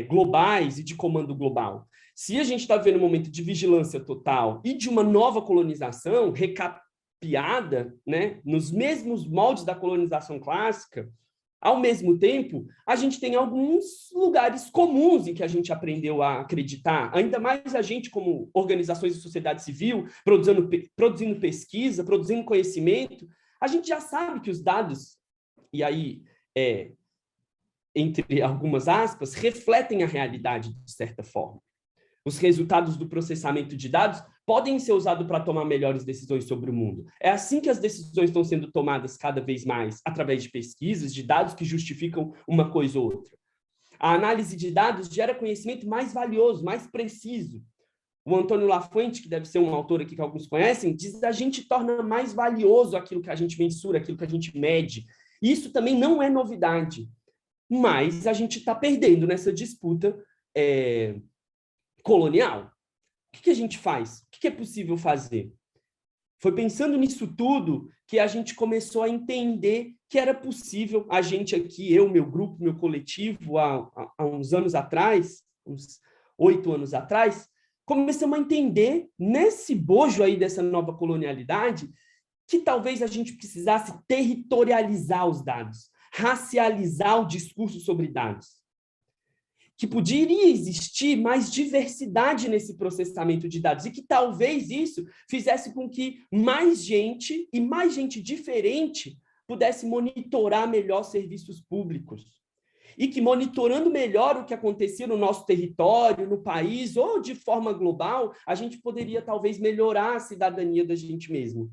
globais e de comando global, se a gente está vendo um momento de vigilância total e de uma nova colonização recapeada, né, nos mesmos moldes da colonização clássica, ao mesmo tempo, a gente tem alguns lugares comuns em que a gente aprendeu a acreditar, ainda mais a gente como organizações de sociedade civil, produzindo pesquisa, produzindo conhecimento, a gente já sabe que os dados, e aí, entre algumas aspas, refletem a realidade de certa forma. Os resultados do processamento de dados podem ser usados para tomar melhores decisões sobre o mundo. É assim que as decisões estão sendo tomadas cada vez mais, através de pesquisas, de dados que justificam uma coisa ou outra. A análise de dados gera conhecimento mais valioso, mais preciso. O Antônio Lafuente, que deve ser um autor aqui que alguns conhecem, diz que a gente torna mais valioso aquilo que a gente mensura, aquilo que a gente mede. Isso também não é novidade, mas a gente está perdendo nessa disputa colonial. O que a gente faz? O que é possível fazer? Foi pensando nisso tudo que a gente começou a entender que era possível, a gente aqui, eu, meu grupo, meu coletivo, há uns anos atrás, uns 8 anos atrás, começamos a entender, nesse bojo aí dessa nova colonialidade, que talvez a gente precisasse territorializar os dados, racializar o discurso sobre dados. Que poderia existir mais diversidade nesse processamento de dados e que talvez isso fizesse com que mais gente e mais gente diferente pudesse monitorar melhor serviços públicos. E que monitorando melhor o que acontecia no nosso território, no país ou de forma global, a gente poderia talvez melhorar a cidadania da gente mesmo.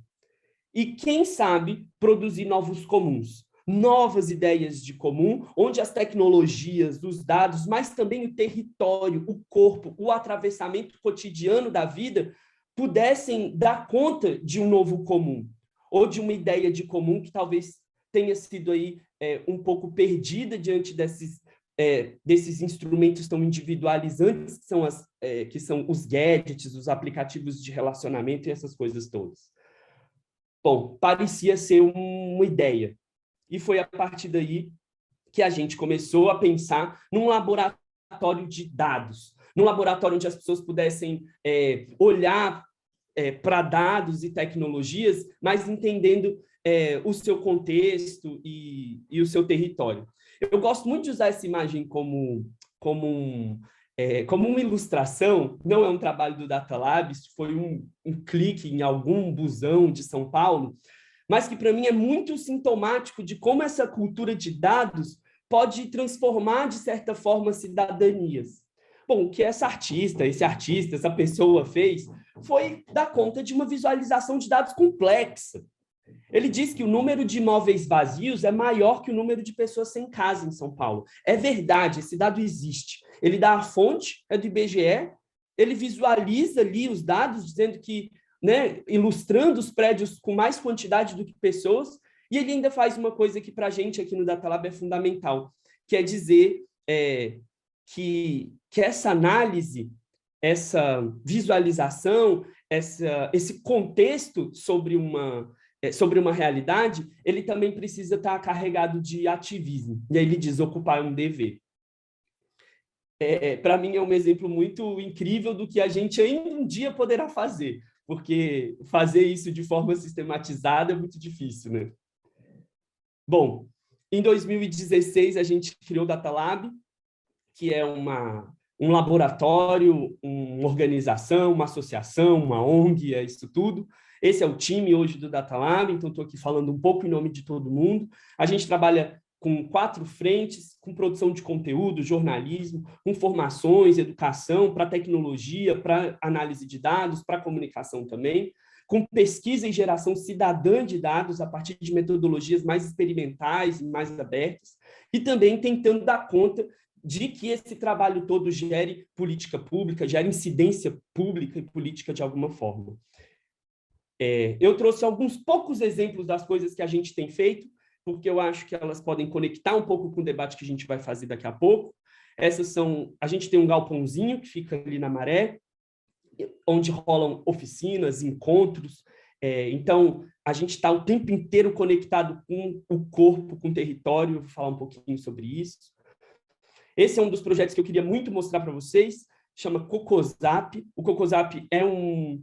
E quem sabe produzir novos comuns. Novas ideias de comum, onde as tecnologias, os dados, mas também o território, o corpo, o atravessamento cotidiano da vida pudessem dar conta de um novo comum, ou de uma ideia de comum que talvez tenha sido aí um pouco perdida diante desses instrumentos tão individualizantes que são os gadgets, os aplicativos de relacionamento e essas coisas todas. Bom, parecia ser uma ideia. E foi a partir daí que a gente começou a pensar num laboratório de dados, num laboratório onde as pessoas pudessem olhar para dados e tecnologias, mas entendendo o seu contexto e o seu território. Eu gosto muito de usar essa imagem como uma ilustração. Não é um trabalho do Data Labs, foi um clique em algum busão de São Paulo, mas que para mim é muito sintomático de como essa cultura de dados pode transformar, de certa forma, cidadanias. Bom, o que esse artista, essa pessoa fez foi dar conta de uma visualização de dados complexa. Ele diz que o número de imóveis vazios é maior que o número de pessoas sem casa em São Paulo. É verdade, esse dado existe. Ele dá a fonte, é do IBGE, ele visualiza ali os dados, dizendo que, ilustrando os prédios com mais quantidade do que pessoas, e ele ainda faz uma coisa que para a gente aqui no Data Lab é fundamental, que é dizer que essa análise, essa visualização, esse contexto sobre uma realidade, ele também precisa estar carregado de ativismo. E aí ele diz, ocupar um dever. Para mim é um exemplo muito incrível do que a gente ainda um dia poderá fazer, porque fazer isso de forma sistematizada é muito difícil, né? Bom, em 2016 a gente criou o Data Lab, que é um laboratório, uma organização, uma associação, uma ONG, é isso tudo. Esse é o time hoje do Data Lab, então estou aqui falando um pouco em nome de todo mundo. A gente trabalha com 4 frentes, com produção de conteúdo, jornalismo, com formações, educação, para tecnologia, para análise de dados, para comunicação também, com pesquisa e geração cidadã de dados a partir de metodologias mais experimentais e mais abertas, e também tentando dar conta de que esse trabalho todo gere política pública, gere incidência pública e política de alguma forma. Eu trouxe alguns poucos exemplos das coisas que a gente tem feito, porque eu acho que elas podem conectar um pouco com o debate que a gente vai fazer daqui a pouco. A gente tem um galpãozinho que fica ali na Maré, onde rolam oficinas, encontros. Então, a gente está o tempo inteiro conectado com o corpo, com o território. Vou falar um pouquinho sobre isso. Esse é um dos projetos que eu queria muito mostrar para vocês, chama Cocosap. O Cocosap é um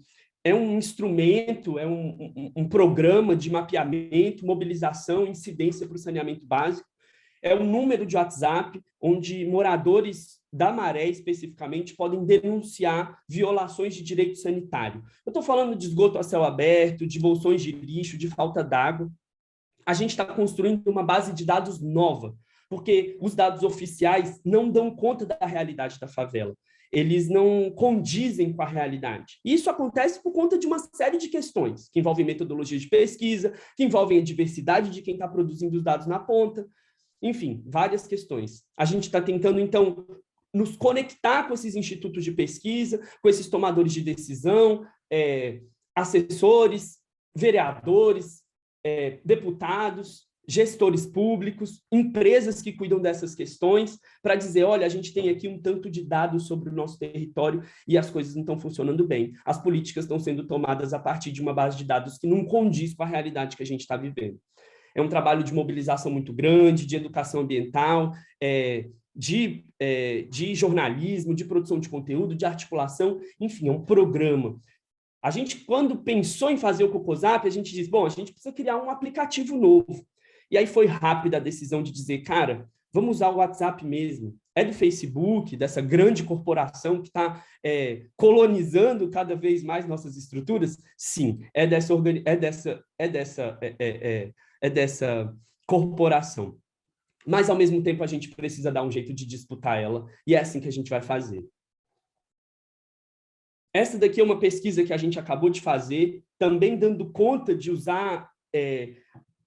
instrumento, é um programa de mapeamento, mobilização e incidência para o saneamento básico. É um número de WhatsApp onde moradores da Maré, especificamente, podem denunciar violações de direito sanitário. Eu estou falando de esgoto a céu aberto, de bolsões de lixo, de falta d'água. A gente está construindo uma base de dados nova, porque os dados oficiais não dão conta da realidade da favela. Eles não condizem com a realidade. E isso acontece por conta de uma série de questões, que envolvem metodologia de pesquisa, que envolvem a diversidade de quem está produzindo os dados na ponta, enfim, várias questões. A gente está tentando, então, nos conectar com esses institutos de pesquisa, com esses tomadores de decisão, assessores, vereadores, deputados, gestores públicos, empresas que cuidam dessas questões, para dizer, olha, a gente tem aqui um tanto de dados sobre o nosso território e as coisas não estão funcionando bem. As políticas estão sendo tomadas a partir de uma base de dados que não condiz com a realidade que a gente está vivendo. É um trabalho de mobilização muito grande, de educação ambiental, de jornalismo, de produção de conteúdo, de articulação, enfim, é um programa. A gente, quando pensou em fazer o Cocosap, a gente diz, bom, a gente precisa criar um aplicativo novo. E aí foi rápida a decisão de dizer, cara, vamos usar o WhatsApp mesmo. É do Facebook, dessa grande corporação que está colonizando cada vez mais nossas estruturas? Sim, é dessa corporação. Mas, ao mesmo tempo, a gente precisa dar um jeito de disputar ela, e é assim que a gente vai fazer. Essa daqui é uma pesquisa que a gente acabou de fazer, também dando conta de usar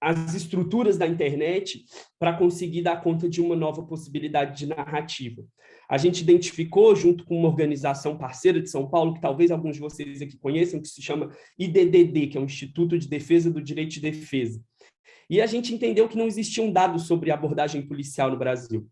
as estruturas da internet para conseguir dar conta de uma nova possibilidade de narrativa. A gente identificou, junto com uma organização parceira de São Paulo, que talvez alguns de vocês aqui conheçam, que se chama IDDD, que é o Instituto de Defesa do Direito de Defesa. E a gente entendeu que não existiam dados sobre abordagem policial no Brasil.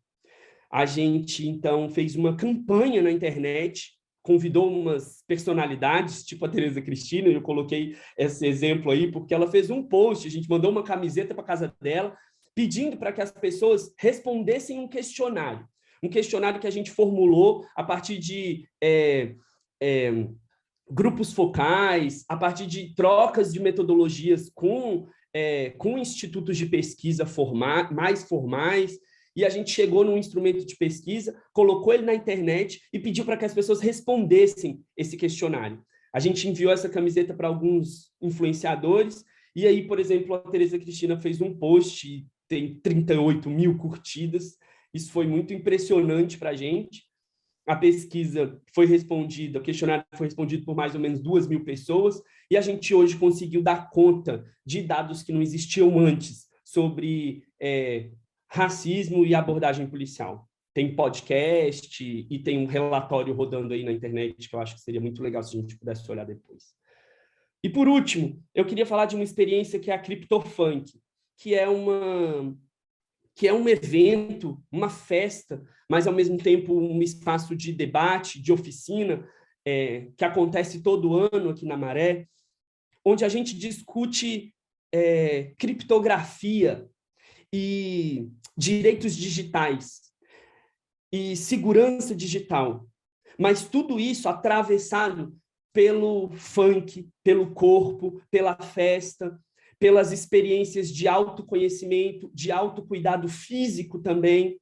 A gente, então, fez uma campanha na internet, convidou umas personalidades, tipo a Tereza Cristina, eu coloquei esse exemplo aí, porque ela fez um post, a gente mandou uma camiseta para casa dela, pedindo para que as pessoas respondessem um questionário que a gente formulou a partir de grupos focais, a partir de trocas de metodologias com institutos de pesquisa mais formais, e a gente chegou num instrumento de pesquisa, colocou ele na internet e pediu para que as pessoas respondessem esse questionário. A gente enviou essa camiseta para alguns influenciadores, e aí, por exemplo, a Tereza Cristina fez um post e tem 38 mil curtidas. Isso foi muito impressionante para a gente. A pesquisa foi respondida, o questionário foi respondido por mais ou menos 2.000 pessoas, e a gente hoje conseguiu dar conta de dados que não existiam antes sobre racismo e abordagem policial. Tem podcast e tem um relatório rodando aí na internet que eu acho que seria muito legal se a gente pudesse olhar depois. E, por último, eu queria falar de uma experiência que é a CryptoFunk, que é um evento, uma festa, mas, ao mesmo tempo, um espaço de debate, de oficina, que acontece todo ano aqui na Maré, onde a gente discute criptografia e direitos digitais e segurança digital, mas tudo isso atravessado pelo funk, pelo corpo, pela festa, pelas experiências de autoconhecimento, de autocuidado físico também,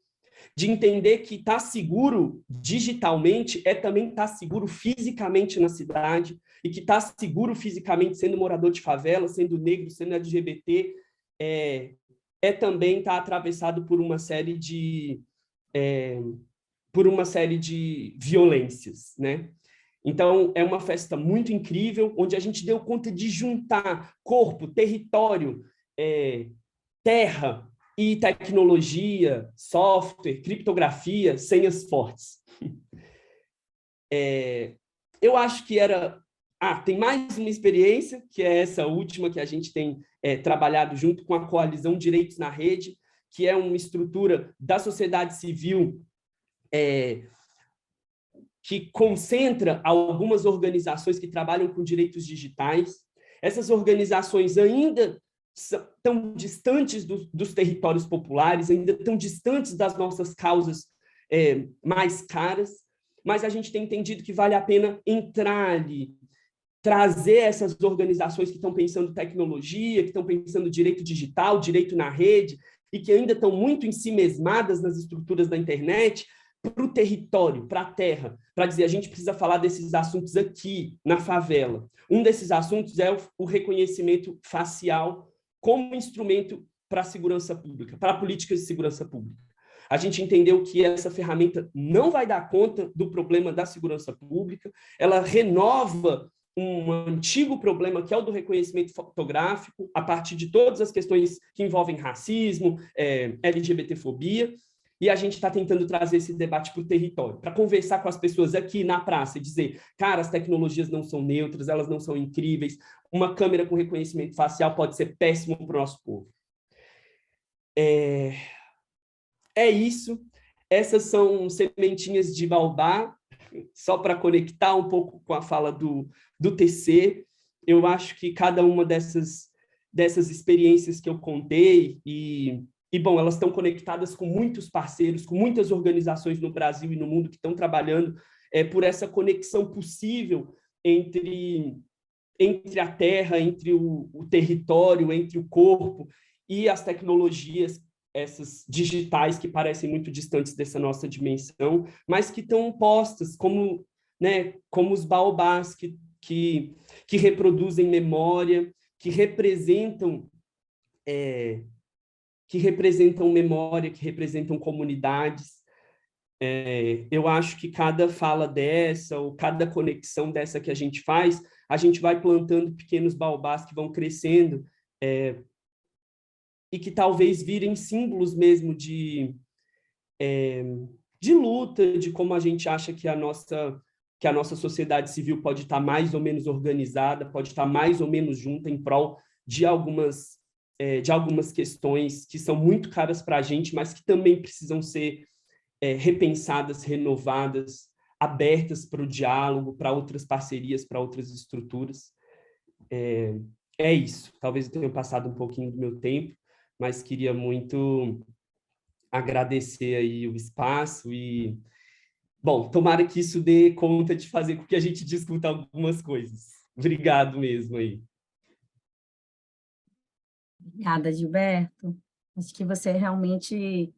de entender que estar seguro digitalmente também estar seguro fisicamente na cidade, e que estar seguro fisicamente sendo morador de favela, sendo negro, sendo LGBT, também estar atravessado por uma série de violências, né? Então, é uma festa muito incrível, onde a gente deu conta de juntar corpo, território, terra e tecnologia, software, criptografia, senhas fortes. Eu acho que tem mais uma experiência, que é essa última que a gente tem trabalhado junto com a Coalizão Direitos na Rede, que é uma estrutura da sociedade civil que concentra algumas organizações que trabalham com direitos digitais. Essas organizações ainda estão distantes dos territórios populares, ainda estão distantes das nossas causas mais caras, mas a gente tem entendido que vale a pena entrar ali, trazer essas organizações que estão pensando tecnologia, que estão pensando direito digital, direito na rede, e que ainda estão muito ensimesmadas nas estruturas da internet, para o território, para a terra, para dizer, a gente precisa falar desses assuntos aqui, na favela. Um desses assuntos é o reconhecimento facial como instrumento para a segurança pública, para políticas de segurança pública. A gente entendeu que essa ferramenta não vai dar conta do problema da segurança pública, ela renova um antigo problema, que é o do reconhecimento fotográfico, a partir de todas as questões que envolvem racismo, LGBTfobia, e a gente está tentando trazer esse debate para o território, para conversar com as pessoas aqui na praça e dizer, cara, as tecnologias não são neutras, elas não são incríveis, uma câmera com reconhecimento facial pode ser péssimo para o nosso povo. É isso. Essas são sementinhas de baobá, só para conectar um pouco com a fala do TC. Eu acho que cada uma dessas experiências que eu contei, bom, elas estão conectadas com muitos parceiros, com muitas organizações no Brasil e no mundo que estão trabalhando por essa conexão possível entre a terra, entre o território, entre o corpo e as tecnologias, essas digitais que parecem muito distantes dessa nossa dimensão, mas que estão postas como os baobás que reproduzem memória, que representam memória, que representam comunidades. Eu acho que cada fala dessa, ou cada conexão dessa que a gente faz, a gente vai plantando pequenos baobás que vão crescendo, e que talvez virem símbolos mesmo de luta, de como a gente acha que a nossa sociedade civil pode estar mais ou menos organizada, pode estar mais ou menos junta em prol de algumas questões que são muito caras para a gente, mas que também precisam ser repensadas, renovadas, abertas para o diálogo, para outras parcerias, para outras estruturas. É isso. Talvez eu tenha passado um pouquinho do meu tempo, mas queria muito agradecer aí o espaço e, bom, tomara que isso dê conta de fazer com que a gente discuta algumas coisas. Obrigado mesmo aí. Obrigada, Gilberto. Acho que você realmente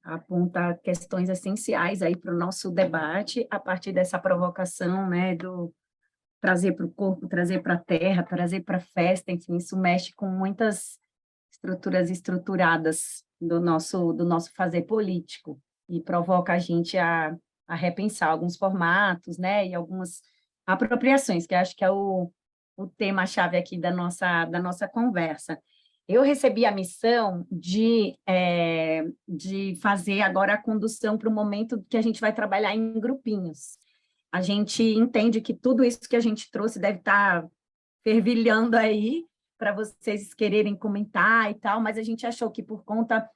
aponta questões essenciais aí para o nosso debate, a partir dessa provocação, né, do trazer para o corpo, trazer para a terra, trazer para a festa, enfim, isso mexe com muitas estruturas estruturadas do nosso fazer político e provoca a gente a repensar alguns formatos, né, e algumas apropriações, que acho que é o tema-chave aqui da nossa conversa. Eu recebi a missão de fazer agora a condução para o momento que a gente vai trabalhar em grupinhos. A gente entende que tudo isso que a gente trouxe deve estar fervilhando aí para vocês quererem comentar e tal, mas a gente achou que por conta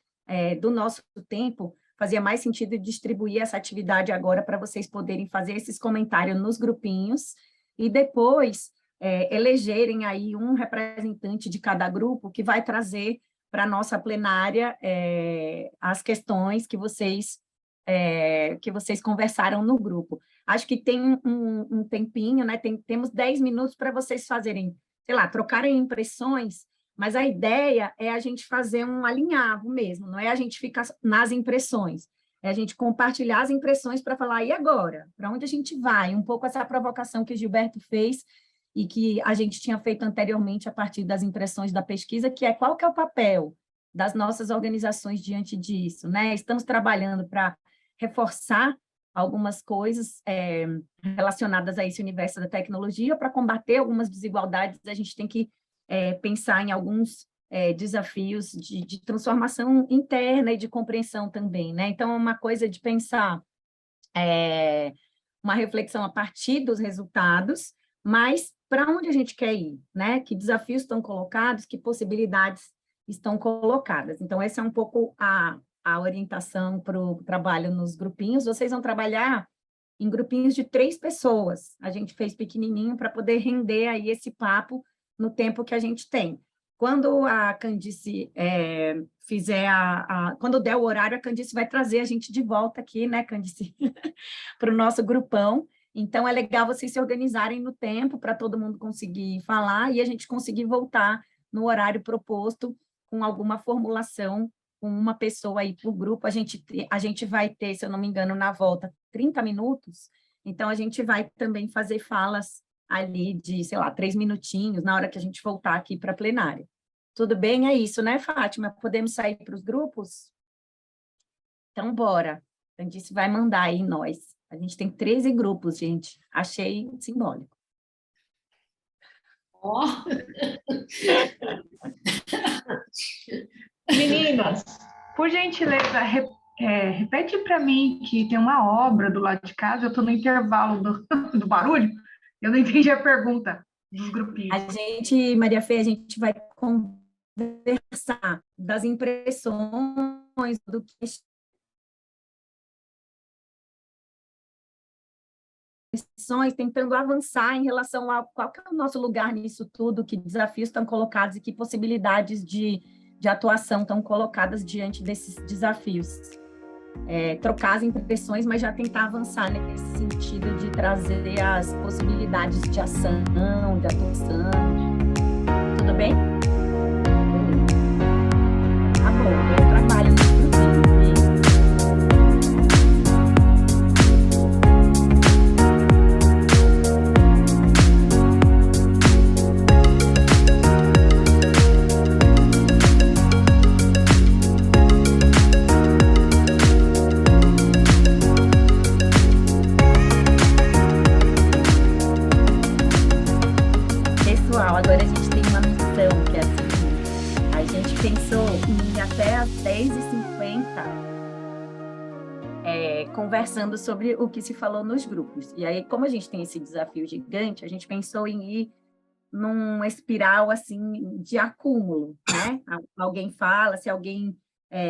do nosso tempo fazia mais sentido distribuir essa atividade agora para vocês poderem fazer esses comentários nos grupinhos e depois elegerem aí um representante de cada grupo que vai trazer para a nossa plenária as questões que vocês conversaram no grupo. Acho que tem um tempinho, né? Temos 10 minutos para vocês fazerem, sei lá, trocarem impressões, mas a ideia é a gente fazer um alinhavo mesmo, não é a gente ficar nas impressões, é a gente compartilhar as impressões para falar, e agora? Para onde a gente vai? Um pouco essa provocação que o Gilberto fez e que a gente tinha feito anteriormente a partir das impressões da pesquisa, que é qual que é o papel das nossas organizações diante disso, né? Estamos trabalhando para reforçar algumas coisas relacionadas a esse universo da tecnologia, para combater algumas desigualdades, a gente tem que pensar em alguns desafios de transformação interna e de compreensão também, né? Então, é uma coisa de pensar uma reflexão a partir dos resultados, mas para onde a gente quer ir, né? Que desafios estão colocados, que possibilidades estão colocadas. Então, essa é um pouco a orientação para o trabalho nos grupinhos. Vocês vão trabalhar em grupinhos de 3 pessoas. A gente fez pequenininho para poder render aí esse papo no tempo que a gente tem. Quando a Candice quando der o horário, a Candice vai trazer a gente de volta aqui, né, Candice, para o nosso grupão. Então, é legal vocês se organizarem no tempo para todo mundo conseguir falar e a gente conseguir voltar no horário proposto com alguma formulação, com uma pessoa aí para o grupo. A gente vai ter, se eu não me engano, na volta, 30 minutos. Então, a gente vai também fazer falas ali de, sei lá, 3 minutinhos, na hora que a gente voltar aqui para a plenária. Tudo bem? É isso, né, Fátima? Podemos sair para os grupos? Então, bora. A Candice vai mandar aí nós. A gente tem 13 grupos, gente. Achei simbólico. Ó. Meninas, por gentileza, repete para mim que tem uma obra do lado de casa, eu estou no intervalo do barulho, eu não entendi a pergunta dos grupinhos. A gente, Maria Fê, a gente vai conversar das impressões do que tentando avançar em relação a qual que é o nosso lugar nisso tudo, que desafios estão colocados e que possibilidades de atuação estão colocadas diante desses desafios. Trocar as impressões, mas já tentar avançar nesse sentido de trazer as possibilidades de ação, de atuação. Tudo bem? Tá bom, eu trabalho no agora a gente tem uma missão, que é a gente pensou em ir até às 10h50 conversando sobre o que se falou nos grupos. E aí, como a gente tem esse desafio gigante, a gente pensou em ir num espiral assim de acúmulo, né? Alguém fala, se alguém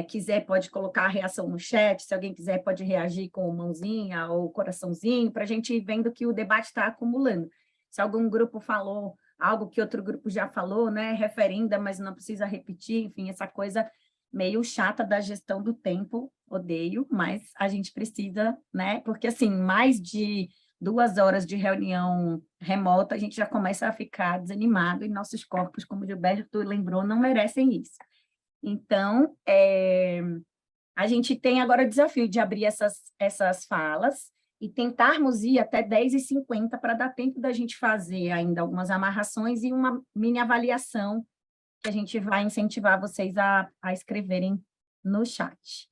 quiser pode colocar a reação no chat, se alguém quiser pode reagir com mãozinha ou coraçãozinho, para a gente ir vendo que o debate está acumulando. Se algum grupo falou algo que outro grupo já falou, né? Referinda, mas não precisa repetir, enfim, essa coisa meio chata da gestão do tempo, odeio, mas a gente precisa, né? Porque assim, mais de 2 horas de reunião remota, a gente já começa a ficar desanimado e nossos corpos, como o Gilberto lembrou, não merecem isso. Então, a gente tem agora o desafio de abrir essas falas e tentarmos ir até 10h50 para dar tempo da gente fazer ainda algumas amarrações e uma mini avaliação que a gente vai incentivar vocês a escreverem no chat.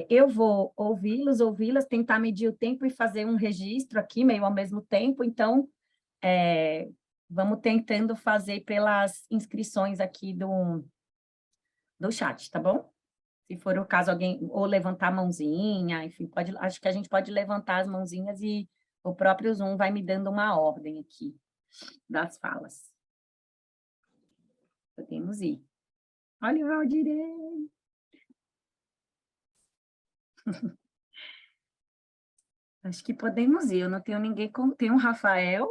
Eu vou ouvi-las, tentar medir o tempo e fazer um registro aqui, meio ao mesmo tempo, então, vamos tentando fazer pelas inscrições aqui do chat, tá bom? Se for o caso, alguém, ou levantar a mãozinha, enfim, acho que a gente pode levantar as mãozinhas e o próprio Zoom vai me dando uma ordem aqui das falas. Podemos ir. Olha o Valdirei! Acho que podemos ir. Eu não tenho ninguém com... Tem o Rafael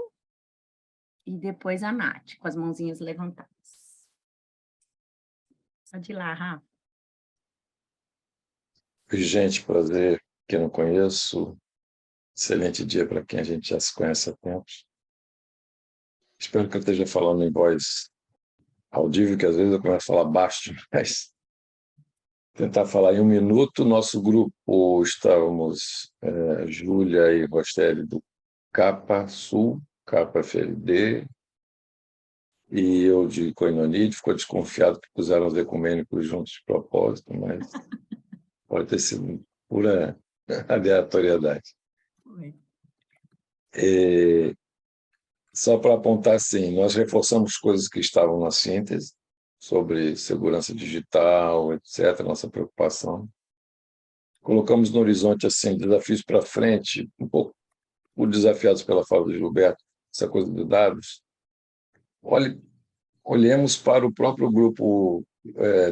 e depois a Nath, com as mãozinhas levantadas. Pode ir lá, Rafa. Oi, gente, prazer. Quem não conheço, excelente dia para quem a gente já se conhece há tempos. Espero que eu esteja falando em voz audível, que às vezes eu começo a falar baixo demais. Tentar falar em 1 minuto. Nosso grupo, estávamos Júlia e Rostelli do Capa Sul, Capa FLD, e eu de Coinonide. Ficou desconfiado que puseram os ecumênicos juntos de propósito, mas pode ter sido pura aleatoriedade. Só para apontar, assim, nós reforçamos coisas que estavam na síntese, sobre segurança digital, etc., nossa preocupação. Colocamos no horizonte, assim, desafios para frente, um pouco desafiados pela fala do Gilberto, essa coisa de dados. Olhemos para o próprio grupo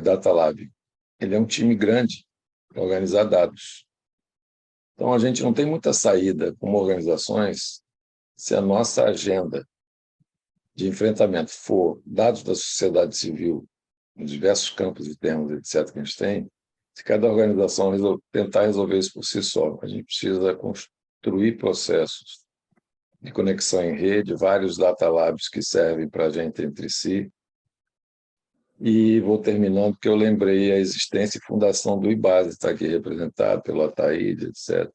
Data Lab. Ele é um time grande para organizar dados. Então, a gente não tem muita saída como organizações se a nossa agenda de enfrentamento for dados da sociedade civil, nos diversos campos e termos, etc., que a gente tem, se cada organização tentar resolver isso por si só. A gente precisa construir processos de conexão em rede, vários data labs que servem para a gente entre si. E vou terminando, porque eu lembrei a existência e fundação do IBASE, está aqui representado pelo Ataíde, etc.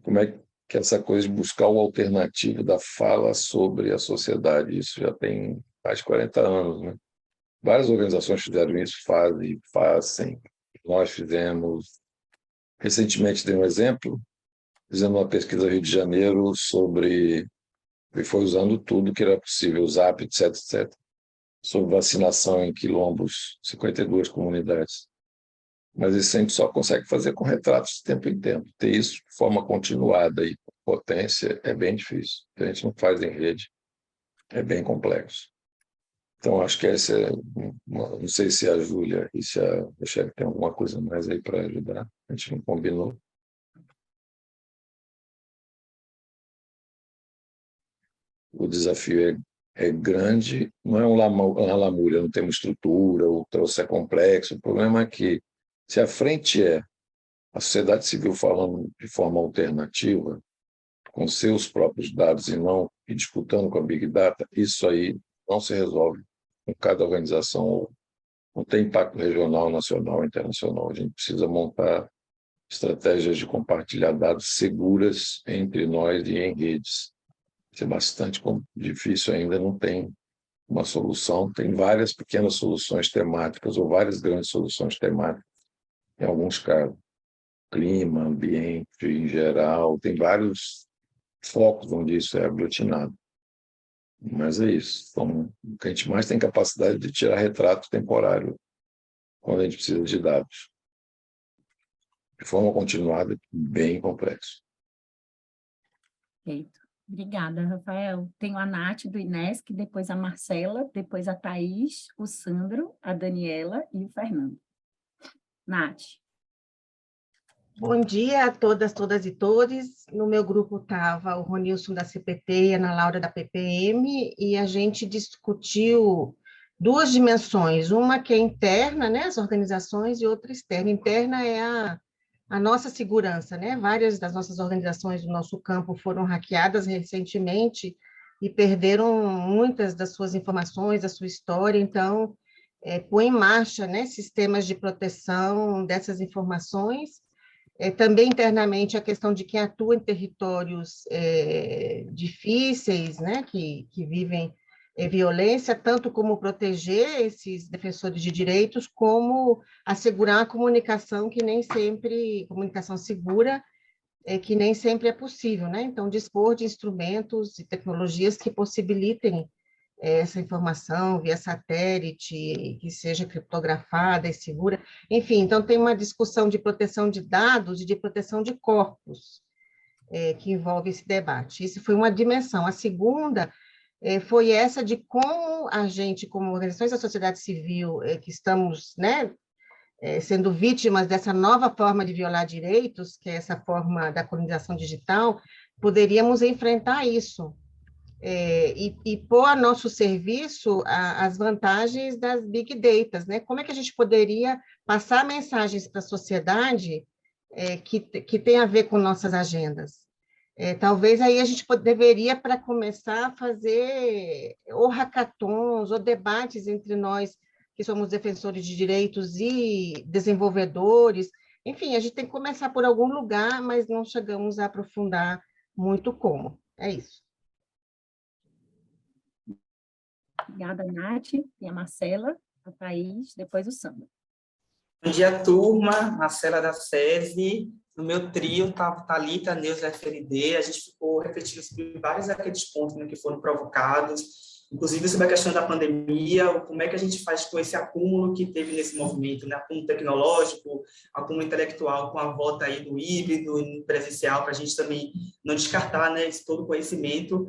Como é que essa coisa de buscar o alternativo da fala sobre a sociedade, isso já tem mais de 40 anos, né? Várias organizações fizeram isso, fazem. Nós fizemos. Recentemente dei um exemplo, fizemos uma pesquisa no Rio de Janeiro sobre, e foi usando tudo que era possível, o Zap, etc., etc., sobre vacinação em quilombos, 52 comunidades. Mas isso a gente só consegue fazer com retratos de tempo em tempo. Ter isso de forma continuada e com potência é bem difícil. A gente não faz em rede, é bem complexo. Então, acho que essa é não sei se a Júlia e se a Michelle tem alguma coisa mais aí para ajudar. A gente não combinou. O desafio é grande, não é uma lamúria, não tem uma estrutura, o troço é complexo. O problema é que, se a frente é a sociedade civil falando de forma alternativa, com seus próprios dados e disputando com a Big Data, isso aí não se resolve com cada organização, não tem impacto regional, nacional, internacional. A gente precisa montar estratégias de compartilhar dados seguras entre nós e em redes. Isso é bastante difícil ainda, não tem uma solução. Tem várias pequenas soluções temáticas ou várias grandes soluções temáticas, em alguns casos. Clima, ambiente, em geral, tem vários focos onde isso é aglutinado. Mas é isso. Então, o que a gente mais tem capacidade de tirar retrato temporário quando a gente precisa de dados. de forma continuada, bem complexo. Perfeito. Obrigada, Rafael. Tenho a Nath do INESC, depois a Marcela, depois a Thaís, o Sandro, a Daniela e o Fernando. Nath. Bom dia a todas, todas e todos. No meu grupo estava o Ronilson da CPT e a Ana Laura da PPM, e a gente discutiu duas dimensões, uma que é interna, né, as organizações, e outra externa. Interna é a nossa segurança, né? Várias das nossas organizações do nosso campo foram hackeadas recentemente e perderam muitas das suas informações, da sua história, então, põe em marcha, né, sistemas de proteção dessas informações. Também internamente a questão de quem atua em territórios difíceis, né, que vivem violência, tanto como proteger esses defensores de direitos, como assegurar a comunicação que nem sempre, comunicação segura, que nem sempre é possível, né? Então, dispor de instrumentos e tecnologias que possibilitem essa informação via satélite, que seja criptografada e segura. Enfim, então tem uma discussão de proteção de dados e de proteção de corpos que envolve esse debate. Isso foi uma dimensão. A segunda foi essa de como a gente, como organizações da sociedade civil, que estamos, né, sendo vítimas dessa nova forma de violar direitos, que é essa forma da colonização digital, poderíamos enfrentar isso. E pôr a nosso serviço as vantagens das big data, né? Como é que a gente poderia passar mensagens para a sociedade que tem a ver com nossas agendas? Talvez aí a gente deveria, para começar, fazer ou hackathons ou debates entre nós, que somos defensores de direitos e desenvolvedores. Enfim, a gente tem que começar por algum lugar, mas não chegamos a aprofundar muito como. É isso. Obrigada, Nath. E a Marcela, a Thaís, depois o Sandro. Bom dia, turma. Marcela da SESI. No meu trio, Thalita, Neuza, FLD. A gente ficou refletindo sobre vários daqueles pontos, né, que foram provocados, inclusive sobre a questão da pandemia, como é que a gente faz com esse acúmulo que teve nesse movimento, né? Acúmulo tecnológico, acúmulo intelectual, com a volta aí do híbrido e presencial, para a gente também não descartar, né, esse todo conhecimento.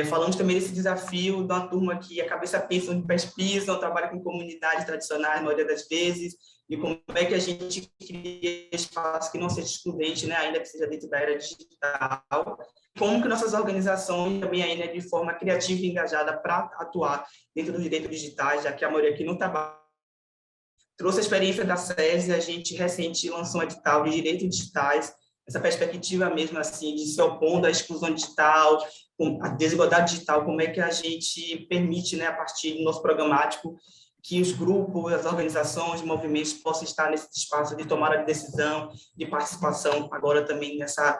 Falamos também desse desafio de uma turma que a cabeça pensa onde pés pisam, trabalha com comunidades tradicionais, na maioria das vezes, e como é que a gente cria espaço que não seja excludente, né, ainda que seja dentro da era digital, como que nossas organizações também ainda de forma criativa e engajada para atuar dentro dos direitos digitais, já que a maioria aqui não trabalha. Trouxe a experiência da SESI, a gente recente lançou um edital de direitos digitais, essa perspectiva mesmo assim de se opondo à exclusão digital, a desigualdade digital, como é que a gente permite, né, a partir do nosso programático, que os grupos, as organizações, movimentos possam estar nesse espaço de tomada de decisão, de participação, agora também nessa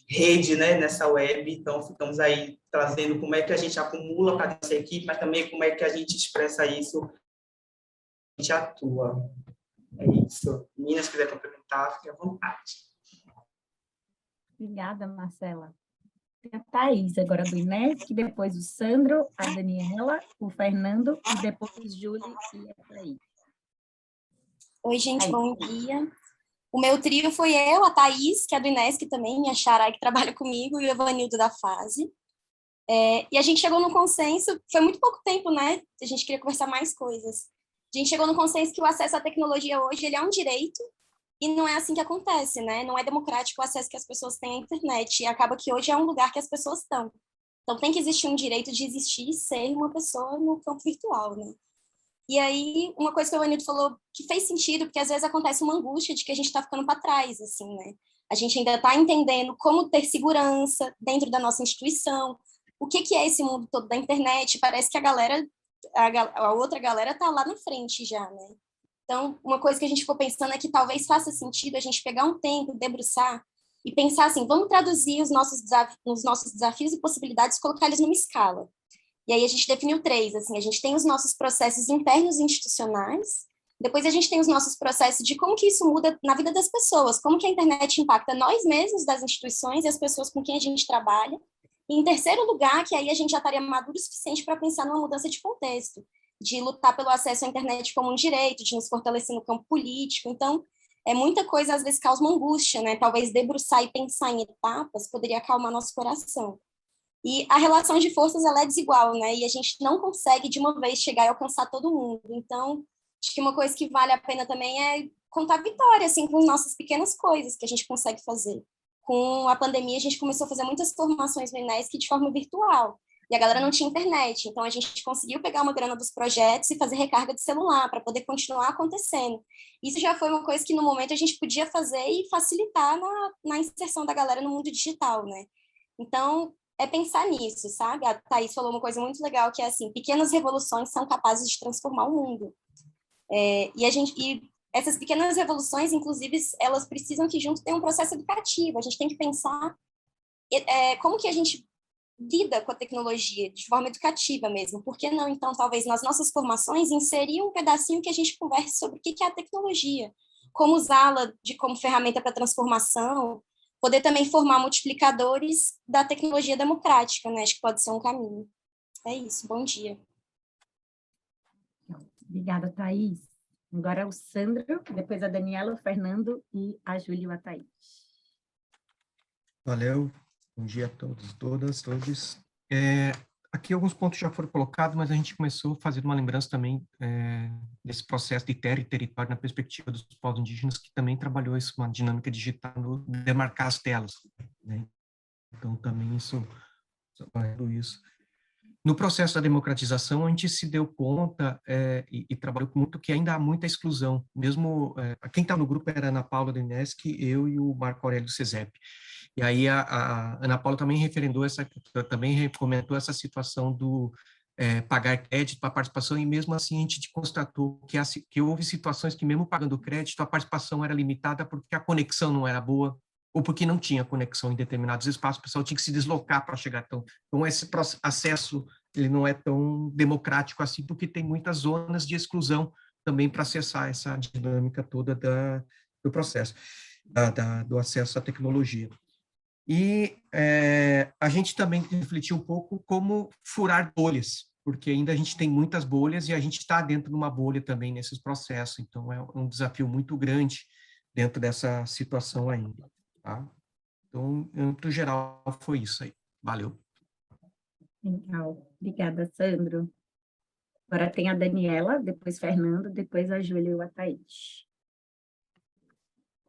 rede, né, nessa web. Então, ficamos aí trazendo como é que a gente acumula para essa equipe, mas também como é que a gente expressa isso, a gente atua. É isso. Meninas, se quiser complementar, fique à vontade. Obrigada, Marcela. Tem a Thaís, agora do INESC, depois o Sandro, a Daniela, o Fernando, e depois o Júlio e a Thaís. Oi, gente, bom dia. O meu trio foi eu, a Thaís, que é do INESC também, minha xará que trabalha comigo, e o Evanildo da FASE. E a gente chegou no consenso, foi muito pouco tempo, né? A gente queria conversar mais coisas. A gente chegou no consenso que o acesso à tecnologia hoje ele é um direito, e não é assim que acontece, né? Não é democrático o acesso que as pessoas têm à internet. E acaba que hoje é um lugar que as pessoas estão. Então, tem que existir um direito de existir e ser uma pessoa no campo virtual, né? E aí, uma coisa que o Evanildo falou que fez sentido, porque às vezes acontece uma angústia de que a gente está ficando para trás, assim, né? A gente ainda está entendendo como ter segurança dentro da nossa instituição, o que é esse mundo todo da internet. Parece que a outra galera está lá na frente já, né? Então, uma coisa que a gente ficou pensando é que talvez faça sentido a gente pegar um tempo, debruçar e pensar assim, vamos traduzir os nossos desafios e possibilidades e colocar eles numa escala. E aí a gente definiu 3, assim, a gente tem os nossos processos internos institucionais, depois a gente tem os nossos processos de como que isso muda na vida das pessoas, como que a internet impacta nós mesmos das instituições e as pessoas com quem a gente trabalha. E em terceiro lugar, que aí a gente já estaria maduro o suficiente para pensar numa mudança de contexto, de lutar pelo acesso à internet como um direito, de nos fortalecer no campo político. Então, muita coisa às vezes causa uma angústia, né? Talvez debruçar e pensar em etapas poderia acalmar nosso coração. E a relação de forças, ela é desigual, né? E a gente não consegue, de uma vez, chegar e alcançar todo mundo. Então, acho que uma coisa que vale a pena também é contar vitória, assim, com nossas pequenas coisas que a gente consegue fazer. Com a pandemia, a gente começou a fazer muitas formações no INESC de forma virtual. E a galera não tinha internet. Então, a gente conseguiu pegar uma grana dos projetos e fazer recarga de celular para poder continuar acontecendo. Isso já foi uma coisa que, no momento, a gente podia fazer e facilitar na inserção da galera no mundo digital, né? Então, é pensar nisso, sabe? A Thaís falou uma coisa muito legal, que é assim, pequenas revoluções são capazes de transformar o mundo. E essas pequenas revoluções, inclusive, elas precisam que junto tenha um processo educativo. A gente tem que pensar como que a gente lida com a tecnologia, de forma educativa mesmo. Por que não, então, talvez, nas nossas formações, inserir um pedacinho que a gente converse sobre o que é a tecnologia, como usá-la como ferramenta para transformação, poder também formar multiplicadores da tecnologia democrática, né? Acho que pode ser um caminho. É isso, bom dia. Obrigada, Thaís. Agora o Sandro, depois a Daniela, o Fernando e a Júlia e a Thaís. Valeu, bom dia a todos, todas, todos. Aqui alguns pontos já foram colocados, mas a gente começou fazendo uma lembrança também desse processo de terra e território na perspectiva dos povos indígenas, que também trabalhou isso, uma dinâmica digital, no demarcar as telas, né? Então, também isso. No processo da democratização, a gente se deu conta e trabalhou muito que ainda há muita exclusão. Mesmo quem está no grupo era a Ana Paula do INESC, eu e o Marco Aurélio do CESEP. E aí a Ana Paula também também comentou essa situação do pagar crédito para participação, e mesmo assim a gente constatou que houve situações que mesmo pagando crédito, a participação era limitada porque a conexão não era boa, ou porque não tinha conexão em determinados espaços, o pessoal tinha que se deslocar para chegar tão... Então, esse acesso ele não é tão democrático assim, porque tem muitas zonas de exclusão também para acessar essa dinâmica toda do processo, do acesso à tecnologia. E a gente também refletiu um pouco como furar bolhas, porque ainda a gente tem muitas bolhas e a gente está dentro de uma bolha também nesses processos, então é um desafio muito grande dentro dessa situação ainda. Tá? Então, no geral, foi isso aí. Valeu. Legal. Obrigada, Sandro. Agora tem a Daniela, depois Fernando, depois a Júlia e a Thaís.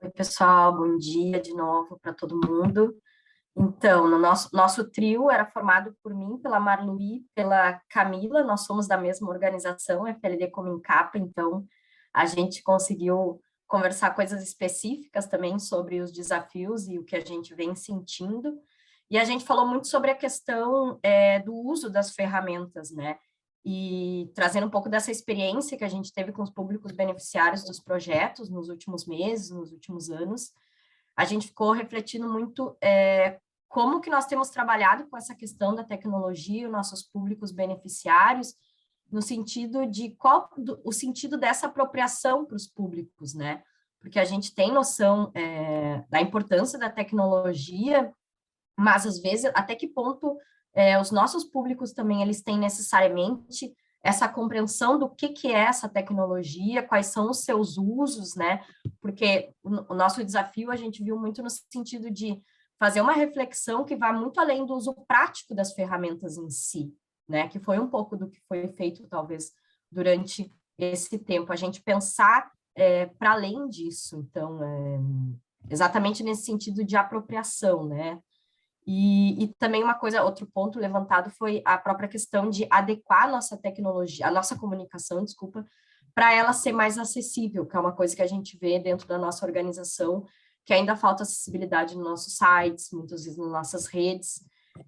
Oi, pessoal. Bom dia de novo para todo mundo. Então, no nosso trio era formado por mim, pela Marluí, pela Camila, nós somos da mesma organização, FLD Comincapa, então a gente conseguiu conversar coisas específicas também sobre os desafios e o que a gente vem sentindo. E a gente falou muito sobre a questão do uso das ferramentas, né? E trazendo um pouco dessa experiência que a gente teve com os públicos beneficiários dos projetos nos últimos meses, nos últimos anos, a gente ficou refletindo muito como que nós temos trabalhado com essa questão da tecnologia, os nossos públicos beneficiários, no sentido de o sentido dessa apropriação para os públicos, né? Porque a gente tem noção da importância da tecnologia, mas às vezes até que ponto os nossos públicos também eles têm necessariamente essa compreensão do que é essa tecnologia, quais são os seus usos, né? Porque o nosso desafio a gente viu muito no sentido de fazer uma reflexão que vai muito além do uso prático das ferramentas em si, né? Que foi um pouco do que foi feito, talvez, durante esse tempo. A gente pensar para além disso. Então, exatamente nesse sentido de apropriação, né? E também outro ponto levantado foi a própria questão de adequar a nossa tecnologia, a nossa comunicação, desculpa, para ela ser mais acessível, que é uma coisa que a gente vê dentro da nossa organização, que ainda falta acessibilidade nos nossos sites, muitas vezes nas nossas redes.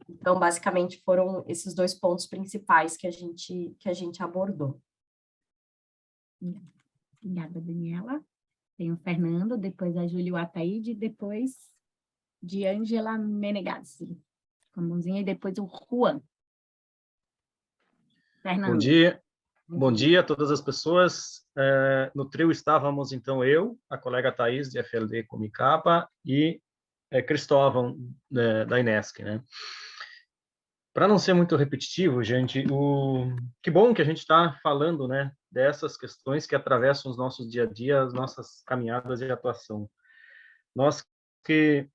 Então, basicamente, foram esses dois pontos principais que a gente abordou. Obrigada, Daniela. Tem o Fernando, depois a Júlia Ataíde, depois de Ângela Menegazzi, com a mãozinha, e depois o Juan. Fernando. Bom dia a todas as pessoas. No trio estávamos, então, eu, a colega Thaís, de FLD Comincapa, e Cristóvão, da INESC, né? Para não ser muito repetitivo, gente, que bom que a gente está falando, né, dessas questões que atravessam os nossos dia a dia, as nossas caminhadas de atuação. Nós que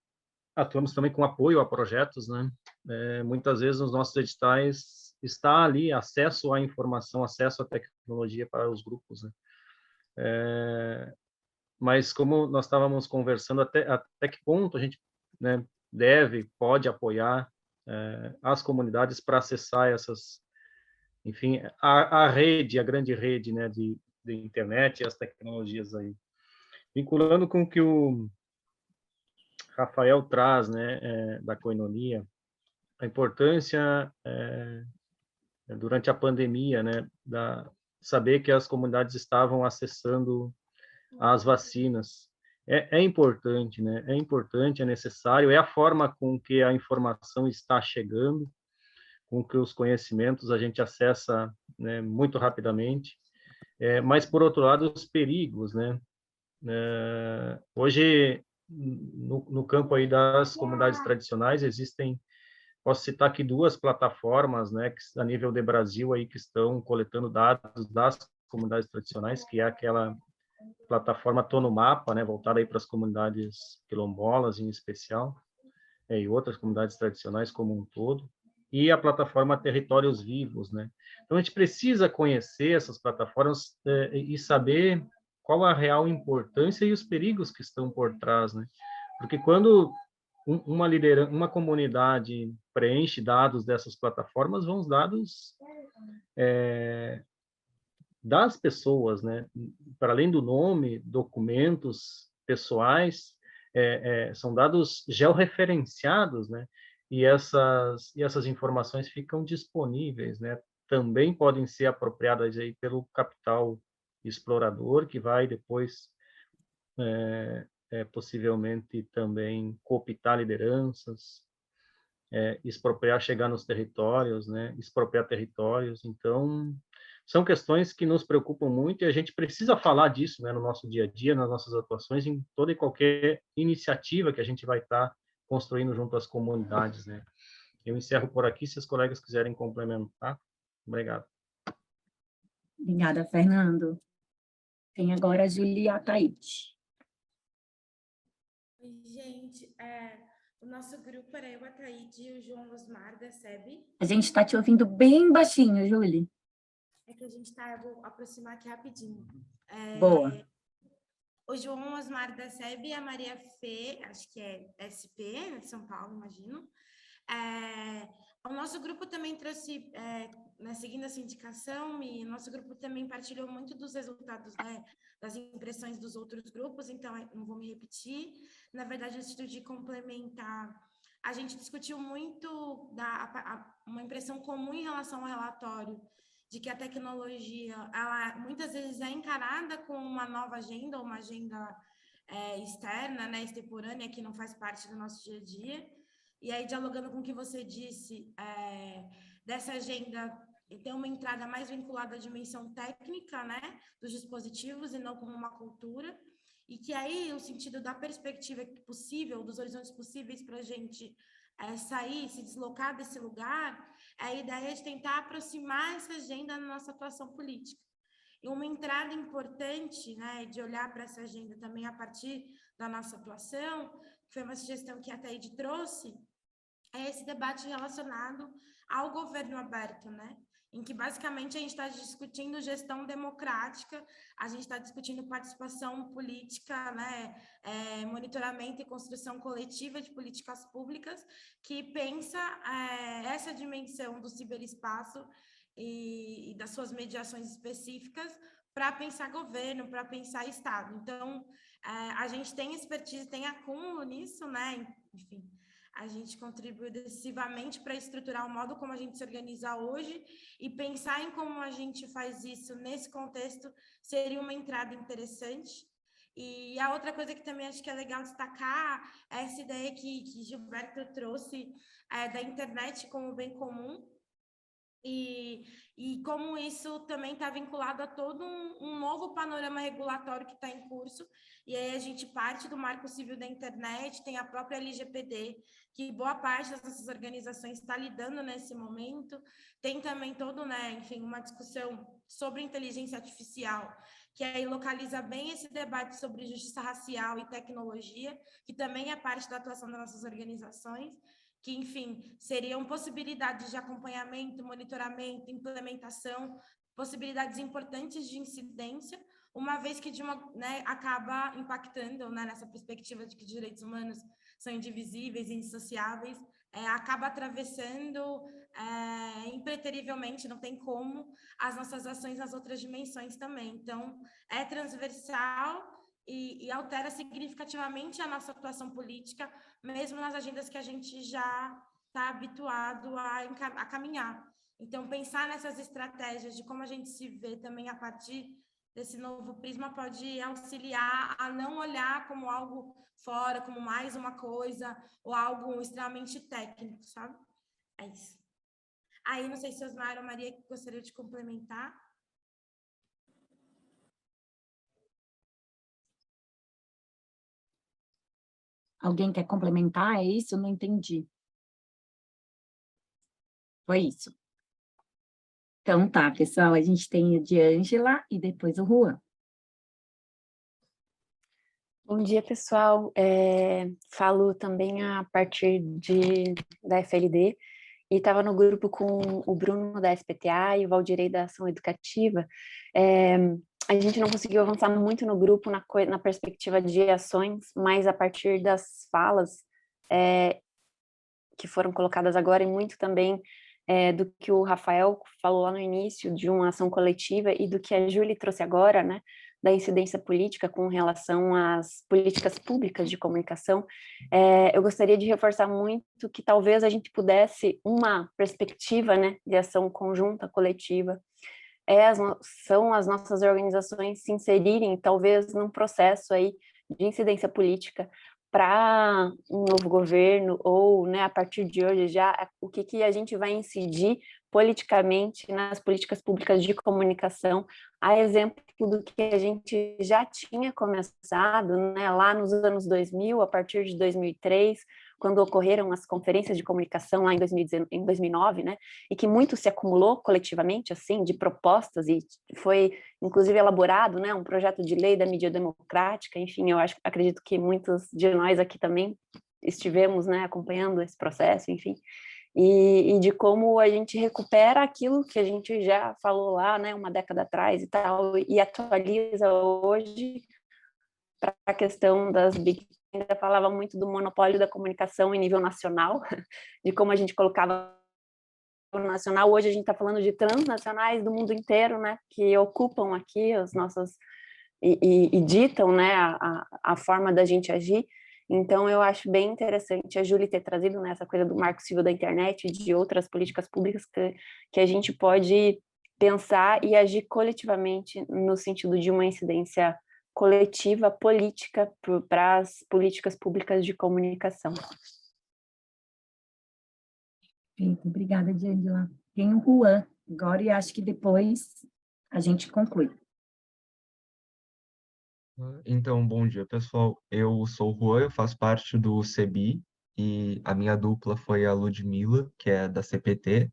atuamos também com apoio a projetos, né? Muitas vezes nos nossos editais está ali acesso à informação, acesso à tecnologia para os grupos, né? Mas como nós estávamos conversando, até que ponto a gente, né, pode apoiar as comunidades para acessar essas, enfim, a rede, a grande rede, né, de internet e as tecnologias aí. Vinculando com o que o Rafael traz, né, da coinonia, a importância durante a pandemia, né, saber que as comunidades estavam acessando as vacinas. É importante, né? É importante, é necessário, é a forma com que a informação está chegando, com que os conhecimentos a gente acessa, né, muito rapidamente, mas, por outro lado, os perigos, né? Hoje, no campo aí das comunidades tradicionais, posso citar aqui 2 plataformas, né, a nível de Brasil aí, que estão coletando dados das comunidades tradicionais, que é aquela plataforma Tô no Mapa, né, voltada aí para as comunidades quilombolas em especial, e outras comunidades tradicionais como um todo, e a plataforma Territórios Vivos, né. Então a gente precisa conhecer essas plataformas e saber qual a real importância e os perigos que estão por trás, né. Porque quando uma comunidade preenche dados dessas plataformas, vão os dados das pessoas, né? Para além do nome, documentos pessoais, são dados georreferenciados, né? E essas informações ficam disponíveis, né? Também podem ser apropriadas aí pelo capital explorador, que vai depois possivelmente também cooptar lideranças, expropriar, chegar nos territórios, né? Expropriar territórios. Então, são questões que nos preocupam muito e a gente precisa falar disso, né, no nosso dia a dia, nas nossas atuações, em toda e qualquer iniciativa que a gente vai estar construindo junto às comunidades, né. Eu encerro por aqui, se os colegas quiserem complementar. Obrigado. Obrigada, Fernando. Tem agora a Julia Ataíde. Oi, gente. O nosso grupo era eu, a Taíde e o João Osmar da SEB. A gente está te ouvindo bem baixinho, Julie. É que a gente está, eu vou aproximar aqui rapidinho. Boa. O João Osmar da SEB e a Maria Fê, acho que é SP, né, de São Paulo, imagino. O nosso grupo também trouxe, né, seguindo essa indicação, e nosso grupo também partilhou muito dos resultados, né, das impressões dos outros grupos, então não vou me repetir. Na verdade, antes de complementar, a gente discutiu muito uma impressão comum em relação ao relatório, de que a tecnologia, ela muitas vezes é encarada como uma nova agenda, ou uma agenda externa, né, extemporânea, que não faz parte do nosso dia a dia. E aí, dialogando com o que você disse, dessa agenda ter uma entrada mais vinculada à dimensão técnica, né, dos dispositivos, e não como uma cultura, e que aí o sentido da perspectiva possível, dos horizontes possíveis para a gente sair, se deslocar desse lugar, a ideia de tentar aproximar essa agenda na nossa atuação política. E uma entrada importante, né, de olhar para essa agenda também a partir da nossa atuação, que foi uma sugestão que a Taíde trouxe, é esse debate relacionado ao governo aberto, né? Em que basicamente a gente está discutindo gestão democrática, a gente está discutindo participação política, né, monitoramento e construção coletiva de políticas públicas, que pensa essa dimensão do ciberespaço e das suas mediações específicas para pensar governo, para pensar Estado. Então, a gente tem expertise, tem acúmulo nisso, né? Enfim, a gente contribuiu decisivamente para estruturar o modo como a gente se organiza hoje, e pensar em como a gente faz isso nesse contexto seria uma entrada interessante. E a outra coisa que também acho que é legal destacar é essa ideia que Gilberto trouxe da internet como bem comum. e como isso também está vinculado a todo um novo panorama regulatório que está em curso, e aí a gente parte do Marco Civil da Internet, tem a própria LGPD, que boa parte das nossas organizações está lidando nesse momento, tem também todo, né, enfim, uma discussão sobre inteligência artificial, que aí localiza bem esse debate sobre justiça racial e tecnologia, que também é parte da atuação das nossas organizações, que, enfim, seriam possibilidades de acompanhamento, monitoramento, implementação, possibilidades importantes de incidência, uma vez que acaba impactando, né, nessa perspectiva de que direitos humanos são indivisíveis e indissociáveis, acaba atravessando impreterivelmente, não tem como, as nossas ações nas outras dimensões também. Então, é transversal e altera significativamente a nossa atuação política, mesmo nas agendas que a gente já está habituado a caminhar. Então, pensar nessas estratégias de como a gente se vê também a partir desse novo prisma pode auxiliar a não olhar como algo fora, como mais uma coisa, ou algo extremamente técnico, sabe? É isso. Aí, não sei se Osmar ou Maria gostaria de complementar. Alguém quer complementar? É isso? Não entendi. Foi isso. Então tá, pessoal, a gente tem a Diângela e depois o Juan. Bom dia, pessoal. Falo também a partir da FLD e estava no grupo com o Bruno da SPTA e o Valdirei da Ação Educativa. A gente não conseguiu avançar muito no grupo na perspectiva de ações, mas a partir das falas que foram colocadas agora e muito também do que o Rafael falou lá no início, de uma ação coletiva, e do que a Júlia trouxe agora, né, da incidência política com relação às políticas públicas de comunicação, eu gostaria de reforçar muito que talvez a gente pudesse, uma perspectiva, né, de ação conjunta, coletiva, são as nossas organizações se inserirem, talvez, num processo aí de incidência política para um novo governo, ou, né, a partir de hoje já, o que a gente vai incidir politicamente nas políticas públicas de comunicação, a exemplo do que a gente já tinha começado, né, lá nos anos 2000, a partir de 2003, quando ocorreram as conferências de comunicação lá em 2009, né, e que muito se acumulou coletivamente, assim, de propostas, e foi, inclusive, elaborado, né, um projeto de lei da mídia democrática, enfim, acredito que muitos de nós aqui também estivemos, né, acompanhando esse processo, enfim, e de como a gente recupera aquilo que a gente já falou lá, né, uma década atrás e tal, e atualiza hoje para a questão das big. Ainda falava muito do monopólio da comunicação em nível nacional, de como a gente colocava no nacional. Hoje a gente está falando de transnacionais do mundo inteiro, né, que ocupam aqui as nossas e ditam, né, a forma da gente agir. Então, eu acho bem interessante a Júlia ter trazido, né, essa coisa do Marco Civil da Internet e de outras políticas públicas que a gente pode pensar e agir coletivamente no sentido de uma incidência coletiva política para as políticas públicas de comunicação. Obrigada, Diângela. Tem o Juan agora e acho que depois a gente conclui. Então, bom dia, pessoal. Eu sou o Juan, eu faço parte do CEBI e a minha dupla foi a Ludmila, que é da CPT.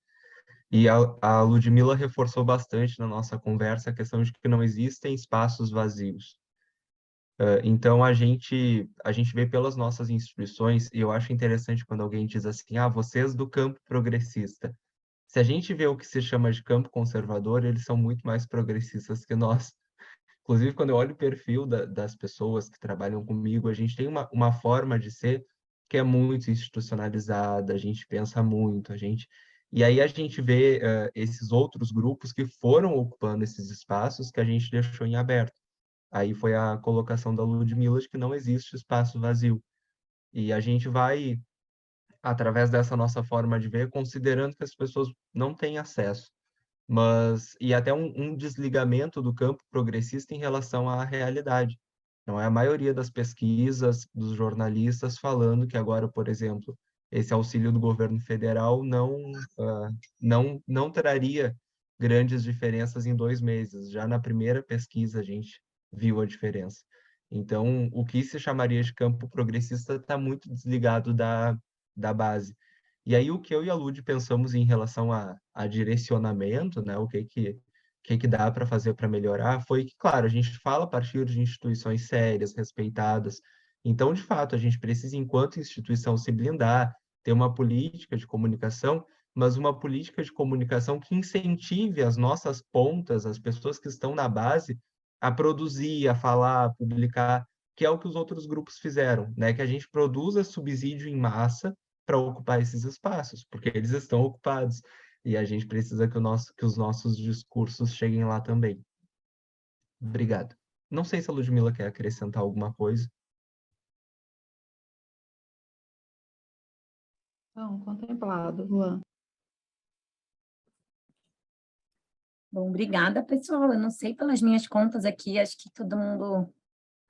E a Ludmila reforçou bastante na nossa conversa a questão de que não existem espaços vazios. Então, a gente vê pelas nossas instituições, e eu acho interessante quando alguém diz assim, vocês do campo progressista. Se a gente vê o que se chama de campo conservador, eles são muito mais progressistas que nós. Inclusive, quando eu olho o perfil das pessoas que trabalham comigo, a gente tem uma forma de ser que é muito institucionalizada, a gente pensa muito, e aí a gente vê esses outros grupos que foram ocupando esses espaços que a gente deixou em aberto. Aí foi a colocação da Ludmila de que não existe espaço vazio. E a gente vai, através dessa nossa forma de ver, considerando que as pessoas não têm acesso. E até um desligamento do campo progressista em relação à realidade. Não é a maioria das pesquisas, dos jornalistas falando que agora, por exemplo, esse auxílio do governo federal não traria grandes diferenças em 2 meses. Já na primeira pesquisa a gente viu a diferença. Então, o que se chamaria de campo progressista está muito desligado da base. E aí, o que eu e a Lud pensamos em relação a direcionamento, né, o que dá para fazer para melhorar, foi que, claro, a gente fala a partir de instituições sérias, respeitadas. Então, de fato, a gente precisa, enquanto instituição, se blindar, ter uma política de comunicação, mas uma política de comunicação que incentive as nossas pontas, as pessoas que estão na base, a produzir, a falar, a publicar, que é o que os outros grupos fizeram, né? Que a gente produza subsídio em massa para ocupar esses espaços, porque eles estão ocupados, e a gente precisa que os nossos discursos cheguem lá também. Obrigado. Não sei se a Ludmila quer acrescentar alguma coisa. Não, contemplado, Luan. Bom, obrigada, pessoal. Eu não sei pelas minhas contas aqui, acho que todo mundo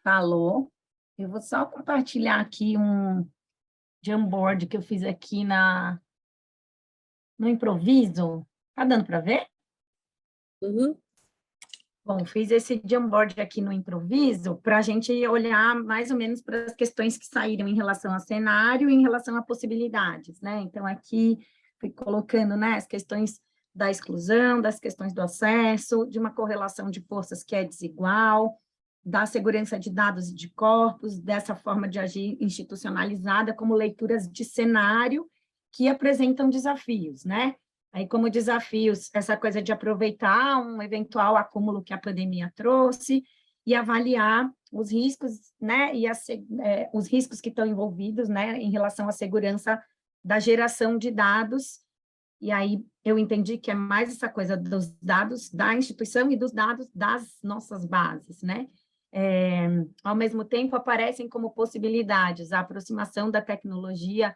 falou. Eu vou só compartilhar aqui um Jamboard que eu fiz aqui no improviso. Tá dando para ver? Uhum. Bom, fiz esse Jamboard aqui no improviso para a gente olhar mais ou menos para as questões que saíram em relação ao cenário e em relação a possibilidades, né? Então, aqui fui colocando, né, as questões da exclusão, das questões do acesso, de uma correlação de forças que é desigual, da segurança de dados e de corpos, dessa forma de agir institucionalizada, como leituras de cenário que apresentam desafios, né? Aí, como desafios, essa coisa de aproveitar um eventual acúmulo que a pandemia trouxe e avaliar os riscos, né, e os riscos que estão envolvidos, né, em relação à segurança da geração de dados. E aí eu entendi que é mais essa coisa dos dados da instituição e dos dados das nossas bases, né? Ao mesmo tempo, aparecem como possibilidades a aproximação da tecnologia,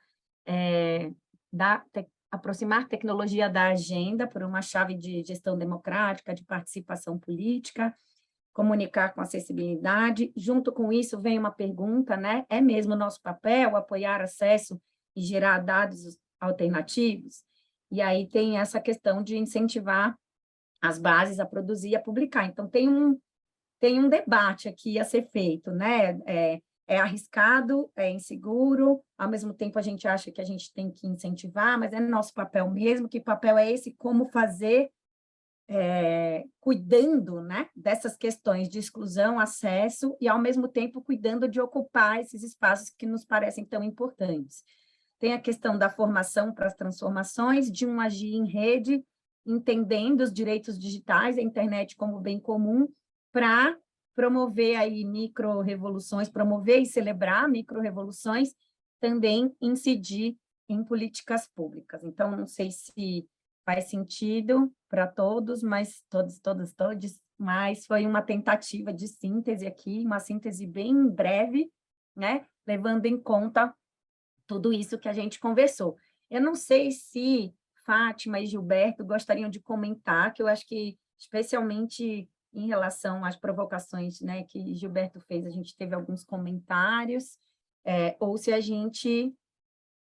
aproximar tecnologia da agenda por uma chave de gestão democrática, de participação política, comunicar com acessibilidade. Junto com isso, vem uma pergunta, né? É mesmo nosso papel apoiar acesso e gerar dados alternativos? E aí tem essa questão de incentivar as bases a produzir e a publicar. Então, tem um debate aqui a ser feito, né? É arriscado, é inseguro, ao mesmo tempo a gente acha que a gente tem que incentivar, mas é nosso papel mesmo. Que papel é esse? Como fazer, cuidando, né, dessas questões de exclusão, acesso, e ao mesmo tempo cuidando de ocupar esses espaços que nos parecem tão importantes. Tem a questão da formação para as transformações, de um agir em rede, entendendo os direitos digitais, a internet como bem comum, para promover aí micro-revoluções, promover e celebrar micro-revoluções, também incidir em políticas públicas. Então, não sei se faz sentido para todos, mas todos, mas foi uma tentativa de síntese aqui, uma síntese bem breve, né, levando em conta tudo isso que a gente conversou. Eu não sei se Fátima e Gilberto gostariam de comentar, que eu acho que, especialmente em relação às provocações, né, que Gilberto fez, a gente teve alguns comentários, ou se a gente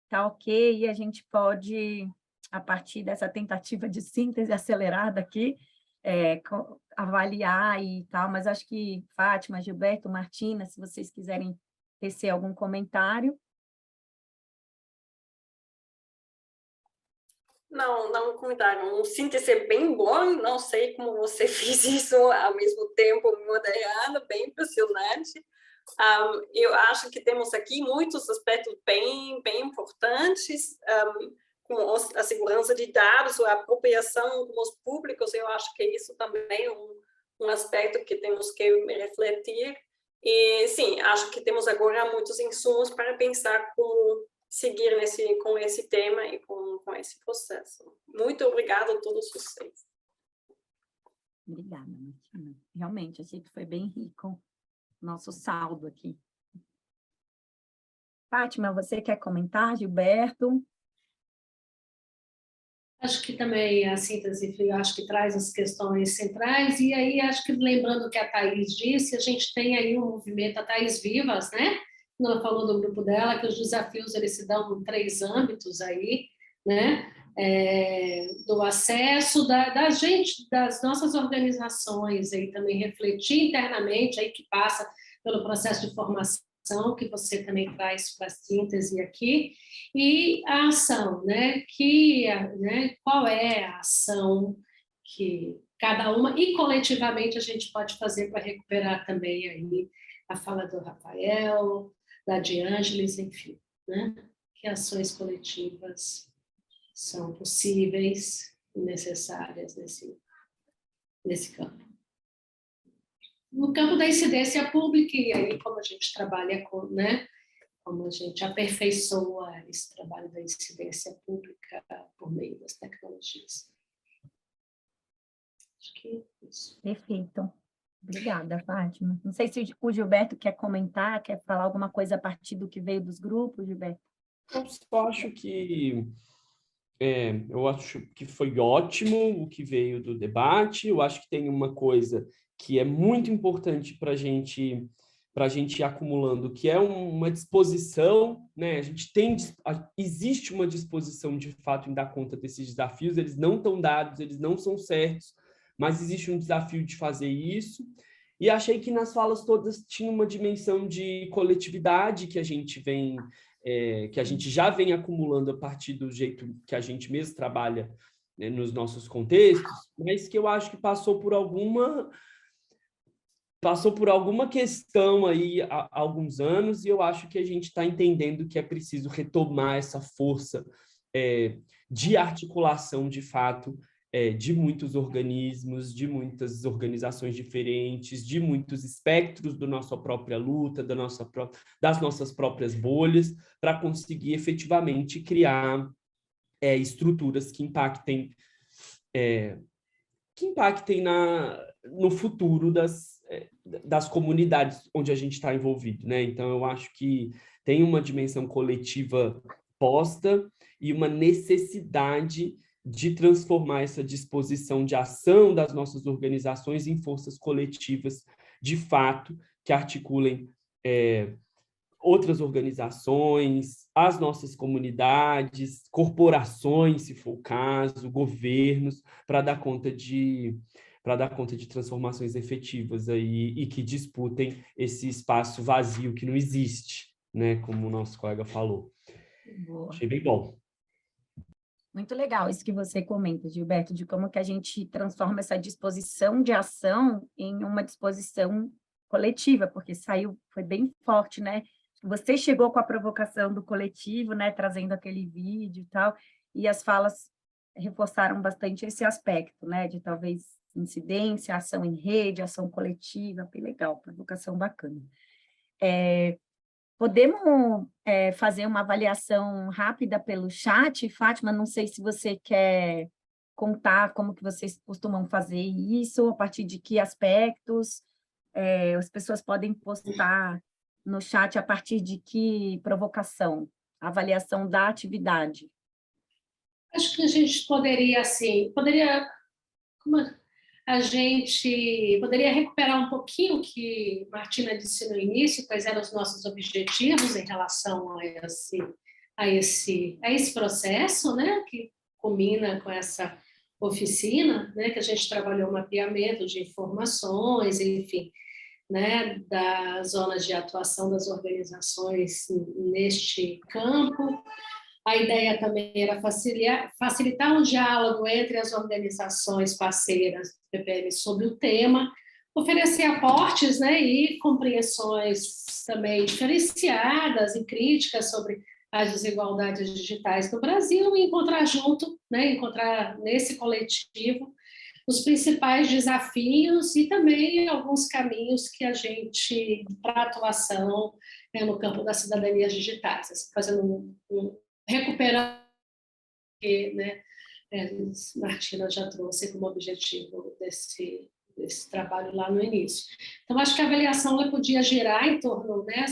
está ok e a gente pode, a partir dessa tentativa de síntese acelerada aqui, avaliar e tal, mas acho que Fátima, Gilberto, Martina, se vocês quiserem tecer algum comentário. Não comentário. Um síntese bem bom, não sei como você fez isso ao mesmo tempo moderado, bem impressionante. Eu acho que temos aqui muitos aspectos bem importantes, como a segurança de dados, a apropriação com os públicos. Eu acho que isso também é um aspecto que temos que refletir. E, sim, acho que temos agora muitos insumos para pensar como seguir com esse tema e com esse processo. Muito obrigada a todos vocês. Obrigada, Martina. Realmente, achei que foi bem rico nosso saldo aqui. Fátima, você quer comentar? Gilberto? Acho que também a síntese, acho que traz as questões centrais, e aí acho que, lembrando o que a Thaís disse, a gente tem aí um movimento, a Thaís Vivas, né? quando ela falou do grupo dela, que os desafios eles se dão em 3 âmbitos aí, né? Do acesso da gente, das nossas organizações, aí também refletir internamente, aí que passa pelo processo de formação, que você também traz para a síntese aqui, e a ação, né? Qual é a ação que cada uma, e coletivamente a gente pode fazer para recuperar também aí a fala do Rafael, da De Angelis, enfim, né? Que ações coletivas são possíveis e necessárias nesse campo. No campo da incidência pública, e aí como a gente trabalha com, né? Como a gente aperfeiçoa esse trabalho da incidência pública por meio das tecnologias. Acho que é isso. Perfeito. Obrigada, Fátima. Não sei se o Gilberto quer comentar, quer falar alguma coisa a partir do que veio dos grupos, Gilberto? Eu acho que foi ótimo o que veio do debate. Eu acho que tem uma coisa que é muito importante para a gente ir acumulando, que é uma disposição, né? Existe uma disposição de fato em dar conta desses desafios. Eles não estão dados, eles não são certos, mas existe um desafio de fazer isso. E achei que nas falas todas tinha uma dimensão de coletividade que a gente já vem acumulando a partir do jeito que a gente mesmo trabalha, né, nos nossos contextos, mas que eu acho que passou por alguma questão aí há alguns anos, e eu acho que a gente está entendendo que é preciso retomar essa força de articulação, de fato, de muitos organismos, de muitas organizações diferentes, de muitos espectros da nossa própria luta, das nossas próprias bolhas, para conseguir efetivamente criar estruturas que impactem no futuro das comunidades onde a gente está envolvido, né? Então, eu acho que tem uma dimensão coletiva posta e uma necessidade de transformar essa disposição de ação das nossas organizações em forças coletivas, de fato, que articulem outras organizações, as nossas comunidades, corporações, se for o caso, governos, para dar conta de transformações efetivas aí, e que disputem esse espaço vazio que não existe, né? Como o nosso colega falou. Boa. Achei bem bom. Muito legal isso que você comenta, Gilberto, de como que a gente transforma essa disposição de ação em uma disposição coletiva, porque foi bem forte, né? Você chegou com a provocação do coletivo, né? Trazendo aquele vídeo e tal, e as falas reforçaram bastante esse aspecto, né? De talvez incidência, ação em rede, ação coletiva, bem legal, provocação bacana. Podemos fazer uma avaliação rápida pelo chat? Fátima, não sei se você quer contar como que vocês costumam fazer isso, a partir de que aspectos as pessoas podem postar no chat a partir de que provocação, avaliação da atividade. Acho que a gente a gente poderia recuperar um pouquinho o que Martina disse no início, quais eram os nossos objetivos em relação a esse processo, né, que culmina com essa oficina, né, que a gente trabalhou um mapeamento de informações, enfim, né, das zonas de atuação das organizações neste campo. A ideia também era facilitar um diálogo entre as organizações parceiras do PPM sobre o tema, oferecer aportes, né, e compreensões também diferenciadas e críticas sobre as desigualdades digitais no Brasil e encontrar nesse coletivo os principais desafios e também alguns caminhos que a gente, para atuação no campo das cidadanias digitais, fazendo recuperando, né, Martina já trouxe como objetivo desse trabalho lá no início. Então, acho que a avaliação ela podia girar em torno, né,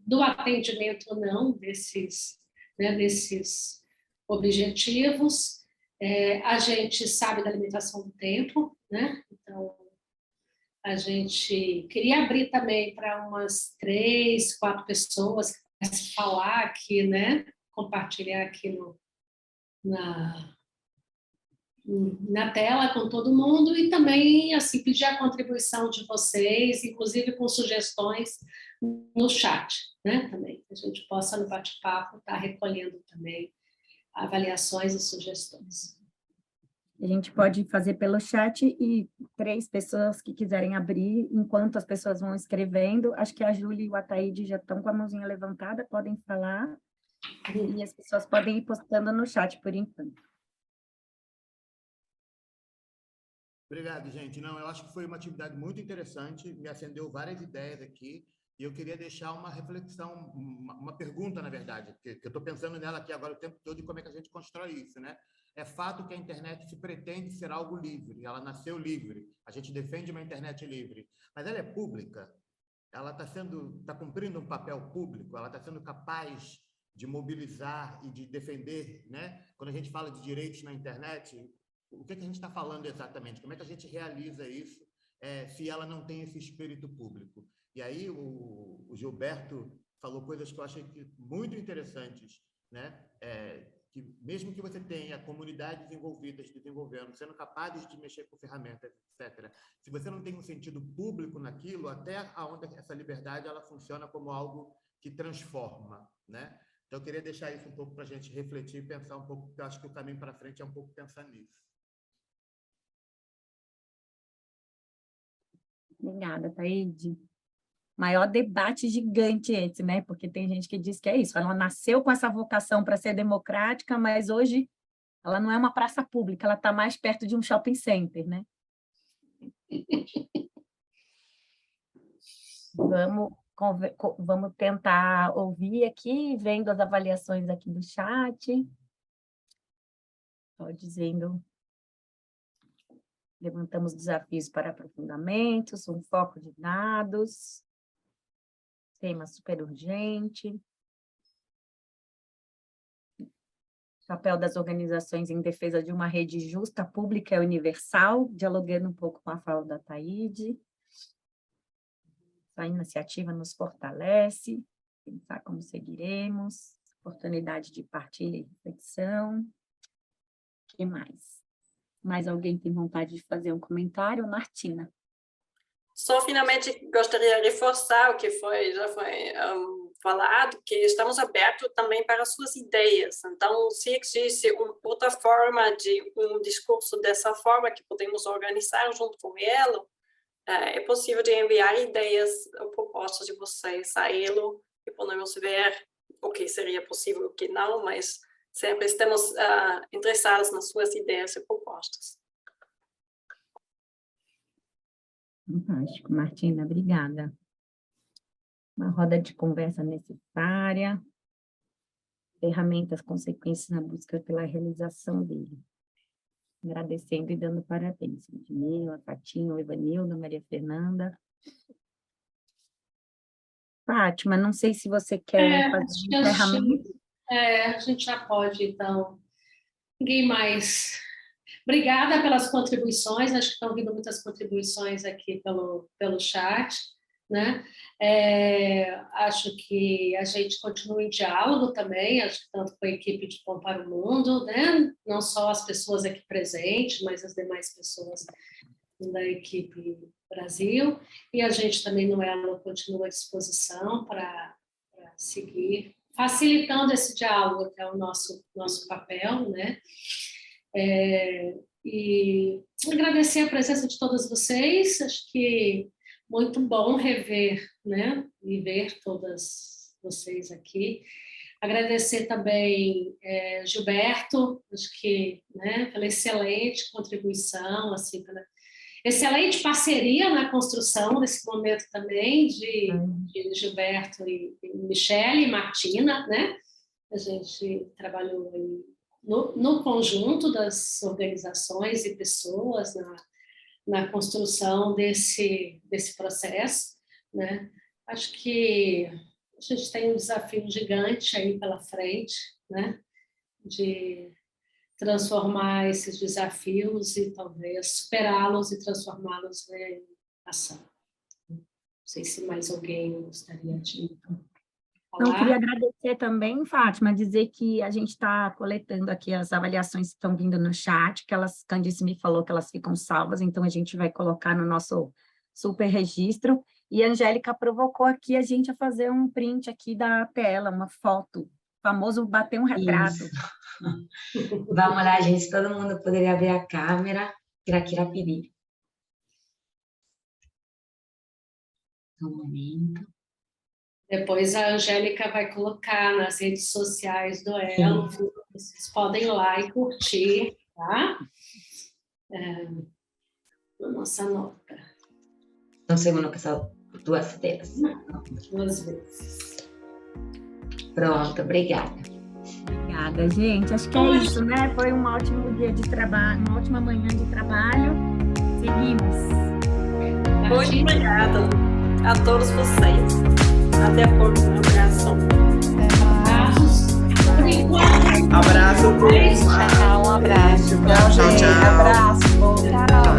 do atendimento ou não desses objetivos. A gente sabe da limitação do tempo, né? Então, a gente queria abrir também para umas 3, 4 pessoas que quisessem falar aqui, né? Compartilhar aqui na tela com todo mundo e também assim pedir a contribuição de vocês, inclusive com sugestões no chat, né? Também que a gente possa no bate-papo estar recolhendo também avaliações e sugestões. A gente pode fazer pelo chat e 3 pessoas que quiserem abrir, enquanto as pessoas vão escrevendo. Acho que a Júlia e o Ataíde já estão com a mãozinha levantada, podem falar. E as pessoas podem ir postando no chat por enquanto. Obrigado, gente. Não, eu acho que foi uma atividade muito interessante, me acendeu várias ideias aqui, e eu queria deixar uma reflexão, uma pergunta, na verdade, que eu estou pensando nela aqui agora o tempo todo, e como é que a gente constrói isso, né? É fato que a internet se pretende ser algo livre, ela nasceu livre, a gente defende uma internet livre, mas ela é pública, ela está cumprindo um papel público, ela está sendo capaz de mobilizar e de defender, né? Quando a gente fala de direitos na internet, o que a gente está falando exatamente? Como é que a gente realiza isso se ela não tem esse espírito público? E aí o Gilberto falou coisas que eu achei muito interessantes, né? Que mesmo que você tenha comunidades envolvidas, desenvolvendo, sendo capazes de mexer com ferramentas, etc., se você não tem um sentido público naquilo, até onde essa liberdade ela funciona como algo que transforma, né? Então, eu queria deixar isso um pouco para a gente refletir e pensar um pouco, porque eu acho que o caminho para frente é um pouco pensar nisso. Obrigada, Taíde. Maior debate gigante esse, né? Porque tem gente que diz que é isso, ela nasceu com essa vocação para ser democrática, mas hoje ela não é uma praça pública, ela está mais perto de um shopping center, né? Vamos tentar ouvir aqui, vendo as avaliações aqui do chat. Estou dizendo... Levantamos desafios para aprofundamentos, um foco de dados, tema super urgente, papel das organizações em defesa de uma rede justa, pública e universal, dialogando um pouco com a fala da Taíde. A iniciativa nos fortalece, pensar como seguiremos, oportunidade de partilha e reflexão. O que mais? Mais alguém tem vontade de fazer um comentário? Martina. Só finalmente gostaria de reforçar o que já foi falado, que estamos abertos também para suas ideias. Então, se existe outra forma de um discurso dessa forma que podemos organizar junto com ela, é possível de enviar ideias ou propostas de vocês a ele e podemos ver o que seria possível e o que não, mas sempre estamos interessados nas suas ideias e propostas. Fantástico, Martina, obrigada. Uma roda de conversa necessária, ferramentas, consequências na busca pela realização dele. Agradecendo e dando parabéns. Ludmila, Fatinho, Evanilda, Maria Fernanda. Fátima, não sei se você quer fazer um encerramento. A gente já pode, então. Ninguém mais. Obrigada pelas contribuições, acho que estão vindo muitas contribuições aqui pelo chat, né? Acho que a gente continua em diálogo também, acho que tanto com a equipe de Pão para o Mundo, né? Não só as pessoas aqui presentes, mas as demais pessoas da equipe Brasil, e a gente também no Elo continua à disposição para seguir facilitando esse diálogo, que é o nosso papel, né? E agradecer a presença de todos vocês, acho que muito bom rever, né? E ver todas vocês aqui. Agradecer também Gilberto, acho que, né, pela excelente contribuição, assim, pela excelente parceria na construção desse momento também de Gilberto e Michele e Martina, né? A gente trabalhou no conjunto das organizações e pessoas na construção desse processo, né? Acho que a gente tem um desafio gigante aí pela frente, né? De transformar esses desafios e talvez superá-los e transformá-los em ação. Não sei se mais alguém gostaria de Não, falar. queria agradecer também, Fátima, dizer que a gente está coletando aqui as avaliações que estão vindo no chat, que elas, Candice me falou que elas ficam salvas, então a gente vai colocar no nosso super registro, e a Angélica provocou aqui a gente a fazer um print aqui da tela, uma foto, o famoso bater um retrato. Vamos lá, gente, todo mundo poderia abrir a câmera, Kira pedir. Um momento. Depois a Angélica vai colocar nas redes sociais do Elo, vocês podem ir lá e curtir, tá? A nossa nota. Um segundo, que são 2 telas. 2 vezes. Pronto, obrigada. Obrigada, gente. Acho que é isso, né? Foi um ótimo dia de trabalho, uma ótima manhã de trabalho. Seguimos. Muito obrigada a todos vocês. Até a próxima. Abraço. Tchau, um abraço. Tchau, tchau. Abraço. Tchau.